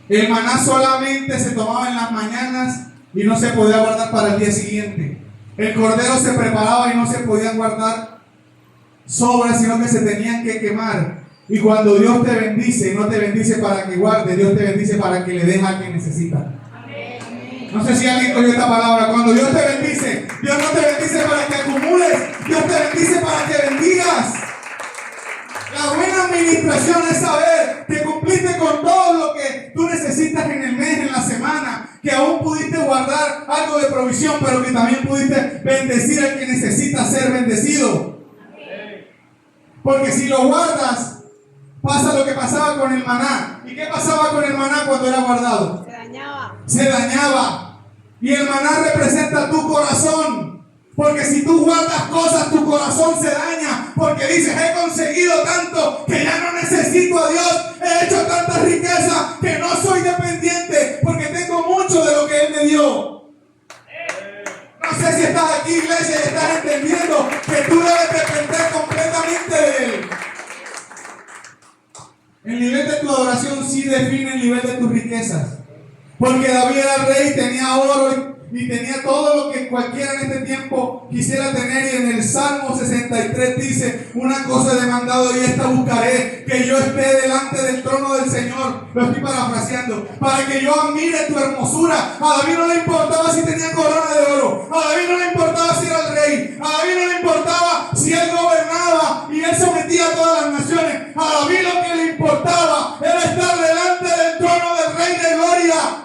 El maná solamente se tomaba en las mañanas y no se podía guardar para el día siguiente. El cordero se preparaba y no se podían guardar sobras, sino que se tenían que quemar. Y cuando Dios te bendice, no te bendice para que guarde, Dios te bendice para que le deje al que necesita. No sé si alguien cogió esta palabra. Cuando Dios te bendice, Dios no te bendice para que acumules, Dios te bendice para que bendigas. La buena administración es saber que cumpliste con todo lo que tú necesitas en el mes, en la semana, que aún pudiste guardar algo de provisión, pero que también pudiste bendecir al que necesita ser bendecido. Porque si lo guardas, pasa lo que pasaba con el maná. ¿Y qué pasaba con el maná cuando era guardado? Se dañaba. Y el maná representa tu corazón. Porque si tú guardas cosas, tu corazón se daña. Porque dices: he conseguido tanto que ya no necesito a Dios. He hecho tanta riqueza que no soy dependiente, porque tengo mucho de lo que Él me dio. No sé si estás aquí, iglesia, y estás entendiendo que tú debes depender completamente de Él. El nivel de tu adoración sí define el nivel de tus riquezas. Porque David era rey, tenía oro y tenía todo lo que cualquiera en este tiempo quisiera tener. Y en el Salmo 63 dice: una cosa he demandado y esta buscaré, que yo esté delante del trono del Señor. Lo estoy parafraseando: para que yo admire tu hermosura. A David no le importaba si tenía corona de oro, a David no le importaba si era el rey, a David no le importaba si él gobernaba y él sometía a todas las naciones. A David lo que le importaba era estar delante del trono del Rey de Gloria.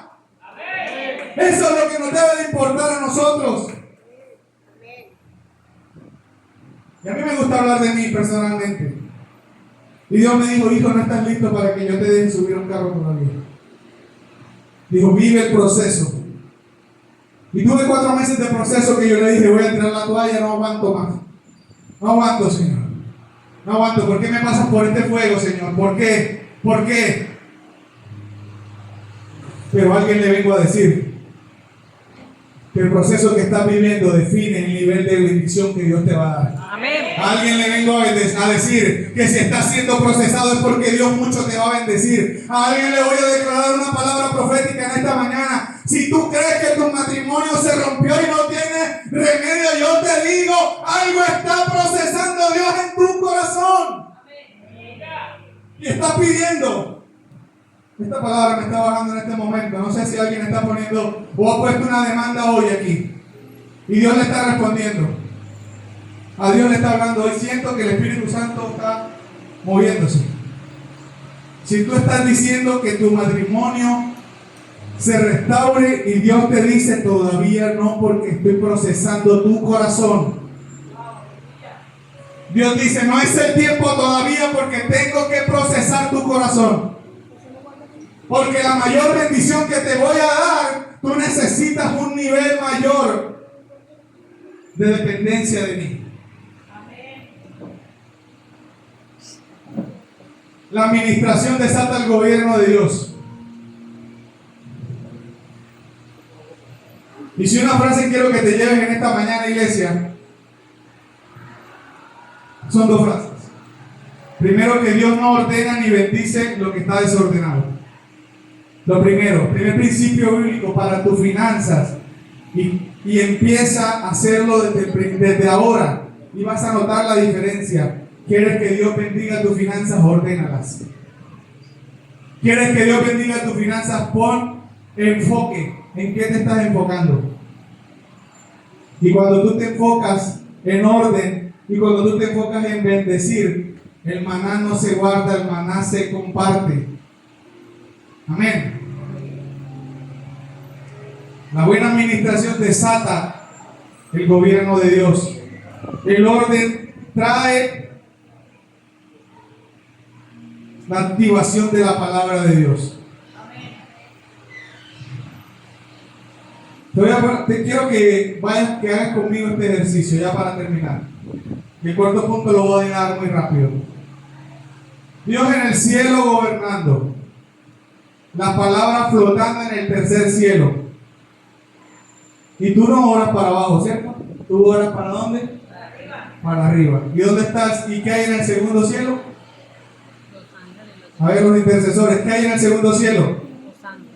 Eso es lo que nos debe de importar a nosotros. Y a mí me gusta hablar de mí personalmente. Y Dios me dijo: hijo, no estás listo para que yo te deje subir a un carro todavía. Dijo: vive el proceso. Y tuve 4 meses de proceso que yo le dije: voy a tirar la toalla, no aguanto más. No aguanto, Señor. No aguanto. ¿Por qué me pasas por este fuego, Señor? ¿Por qué? ¿Por qué? Pero a alguien le vengo a decir que el proceso que estás viviendo define el nivel de bendición que Dios te va a dar. Amén. A alguien le vengo a decir que si estás siendo procesado es porque Dios mucho te va a bendecir. A alguien le voy a declarar una palabra profética en esta mañana. Si tú crees que tu matrimonio se rompió y no tiene remedio, yo te digo: algo está procesando Dios en tu corazón. Y está pidiendo. Esta palabra me está bajando en este momento. No sé si alguien está poniendo o ha puesto una demanda hoy aquí. Y Dios le está respondiendo. A Dios le está hablando. Hoy siento que el Espíritu Santo está moviéndose. Si tú estás diciendo que tu matrimonio se restaure y Dios te dice todavía no porque estoy procesando tu corazón. Dios dice no es el tiempo todavía porque tengo que procesar tu corazón. Porque la mayor bendición que te voy a dar, tú necesitas un nivel mayor de dependencia de mí. La administración desata el gobierno de Dios. Y si una frase quiero que te lleves en esta mañana, iglesia, son dos frases. Primero, que Dios no ordena ni bendice lo que está desordenado. Lo primero, primer principio bíblico para tus finanzas. Y empieza a hacerlo desde ahora. Y vas a notar la diferencia. ¿Quieres que Dios bendiga tus finanzas? Ordénalas. ¿Quieres que Dios bendiga tus finanzas? Pon enfoque. ¿En qué te estás enfocando? Y cuando tú te enfocas en orden, y cuando tú te enfocas en bendecir, el maná no se guarda, el maná se comparte. Amén. La buena administración desata el gobierno de Dios. El orden trae la activación de la palabra de Dios. Te quiero que vayas, que hagas conmigo este ejercicio ya para terminar. El cuarto punto lo voy a dar muy rápido. Dios en el cielo gobernando. Las palabras flotando en el tercer cielo. Y tú no oras para abajo, ¿cierto? ¿Tú oras para dónde? Para arriba. Para arriba. ¿Y dónde estás? ¿Y qué hay en el segundo cielo? Los ángeles, A ver, los intercesores, ¿qué hay en el segundo cielo? los ángeles.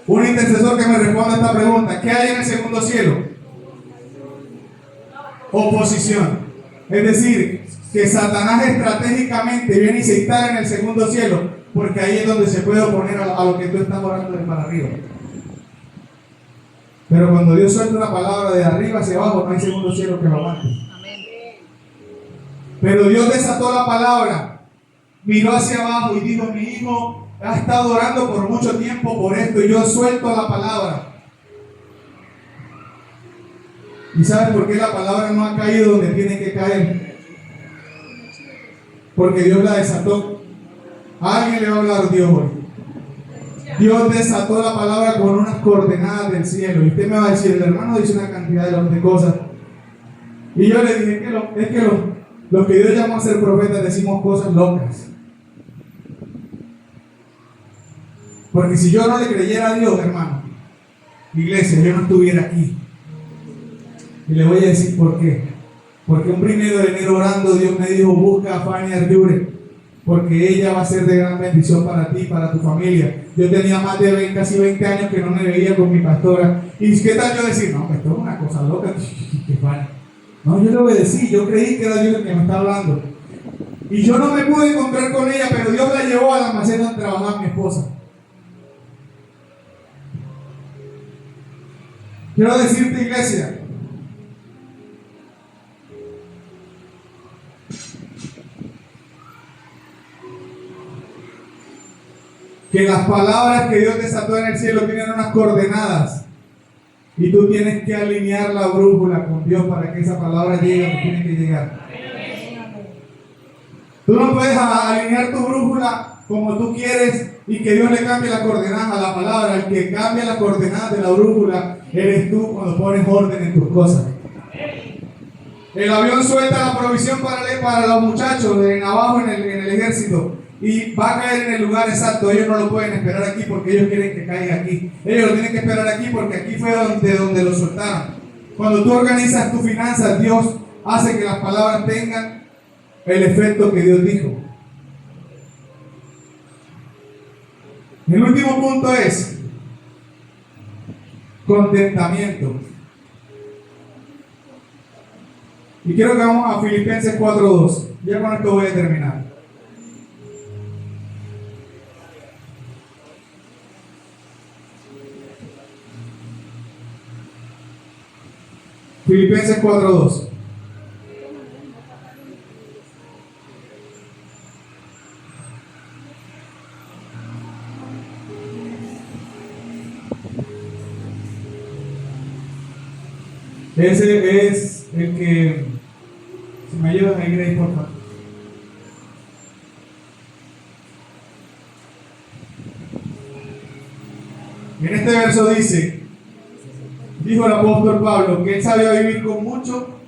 Un intercesor que me responda esta pregunta: ¿qué hay en el segundo cielo? Oposición. Es decir, que Satanás estratégicamente viene y se instala en el segundo cielo, porque ahí es donde se puede oponer a lo que tú estás orando de para arriba. Pero cuando Dios suelta una palabra de arriba hacia abajo, no hay segundo cielo que lo aguante. Amén. Pero Dios desató la palabra, miró hacia abajo y dijo: mi hijo ha estado orando por mucho tiempo por esto, y yo suelto la palabra. ¿Y sabes por qué la palabra no ha caído donde tiene que caer? Porque Dios la desató. A alguien le va a hablar Dios hoy. Dios desató la palabra con unas coordenadas del cielo. Y usted me va a decir: el hermano dice una cantidad de cosas. Y yo le dije que los que Dios llamó a ser profetas decimos cosas locas. Porque si yo no le creyera a Dios, hermano, iglesia, yo no estuviera aquí. Y le voy a decir por qué. Porque un 1 de enero orando, Dios me dijo: busca a Fanny Ardure, porque ella va a ser de gran bendición para ti y para tu familia. Yo tenía más de casi 20 años que no me veía con mi pastora. ¿Y qué tal yo decir? No, pues esto es una cosa loca. ¿Qué Fanny? No, yo le obedecí, yo creí que era Dios el que me estaba hablando. Y yo no me pude encontrar con ella, pero Dios la llevó al almacén donde trabajaba mi esposa. Quiero decirte, iglesia, que las palabras que Dios desató en el cielo tienen unas coordenadas, y tú tienes que alinear la brújula con Dios para que esa palabra llegue donde tiene que llegar. Tú no puedes alinear tu brújula como tú quieres y que Dios le cambie la coordenada a la palabra. El que cambia la coordenada de la brújula eres tú cuando pones orden en tus cosas. El avión suelta la provisión para los muchachos de abajo en el ejército, y va a caer en el lugar exacto. Ellos no lo pueden esperar aquí porque ellos quieren que caiga aquí. Ellos lo tienen que esperar aquí porque aquí fue donde lo soltaron. Cuando tú organizas tus finanzas, Dios hace que las palabras tengan el efecto que Dios dijo. El último punto es contentamiento. Y quiero que vamos a Filipenses 4:2. Ya con esto voy a terminar. Filipenses 4:2. Ese es el que, si me ayudan ahí, Grace, por favor. En este verso dice, dijo el apóstol Pablo, que él sabía vivir con mucho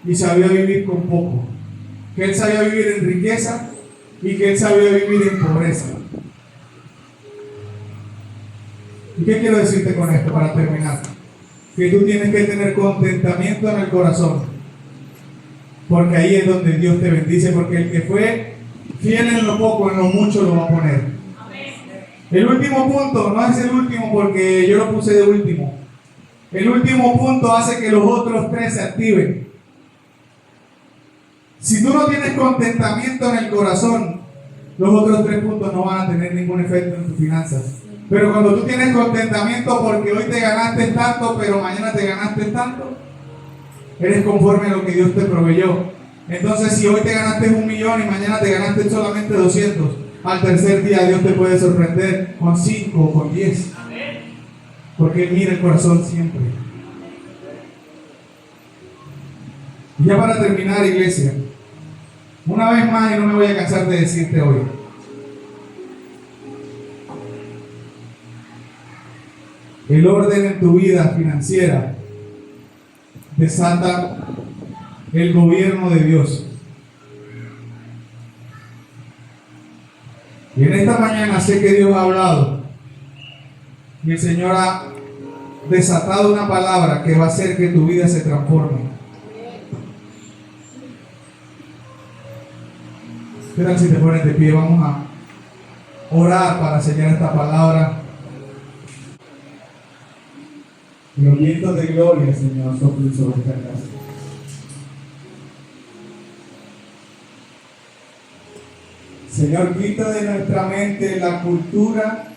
y sabía vivir con poco, que él sabía vivir en riqueza y que él sabía vivir en pobreza. ¿Y qué quiero decirte con esto para terminar? Que tú tienes que tener contentamiento en el corazón, porque ahí es donde Dios te bendice, porque el que fue fiel en lo poco, en lo mucho lo va a poner. El último punto no es el último porque yo lo puse de último. El último punto hace que los otros tres se activen. Si tú no tienes contentamiento en el corazón, los otros tres puntos no van a tener ningún efecto en tus finanzas. Pero cuando tú tienes contentamiento porque hoy te ganaste tanto, pero mañana te ganaste tanto, eres conforme a lo que Dios te proveyó. Entonces, si hoy te ganaste 1 millón y mañana te ganaste solamente 200, al tercer día Dios te puede sorprender con 5 o con 10. Porque Él mira el corazón siempre. Y ya para terminar, iglesia, una vez más, y no me voy a cansar de decirte hoy, el orden en tu vida financiera desata el gobierno de Dios. Y en esta mañana sé que Dios ha hablado y el Señor ha desatado una palabra que va a hacer que tu vida se transforme. ¿Qué tal si te pones de pie? Vamos a orar para sellar esta palabra. Los vientos de gloria, Señor, soplen sobre esta casa. Señor, quita de nuestra mente la cultura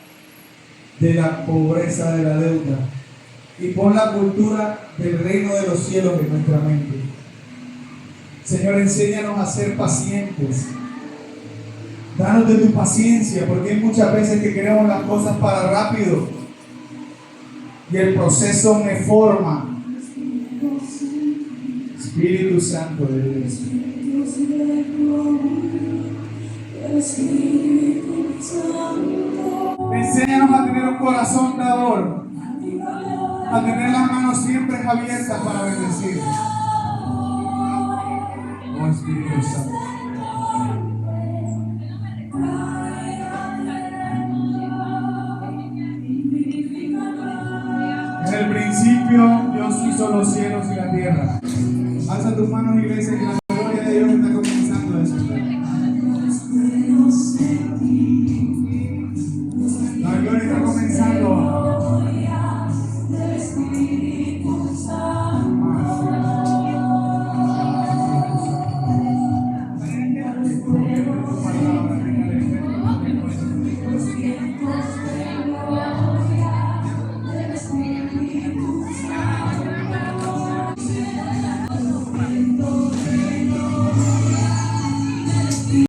de la pobreza, de la deuda, y pon la cultura del reino de los cielos en nuestra mente. Señor, enséñanos a ser pacientes. Danos de tu paciencia, porque hay muchas veces que queremos las cosas para rápido y el proceso me forma. Espíritu Santo de Dios. Enséñanos a tener un corazón dador, a tener las manos siempre abiertas para bendecir. Oh Espíritu Santo. En el principio Dios hizo los cielos y la tierra. Alza tus manos, iglesia.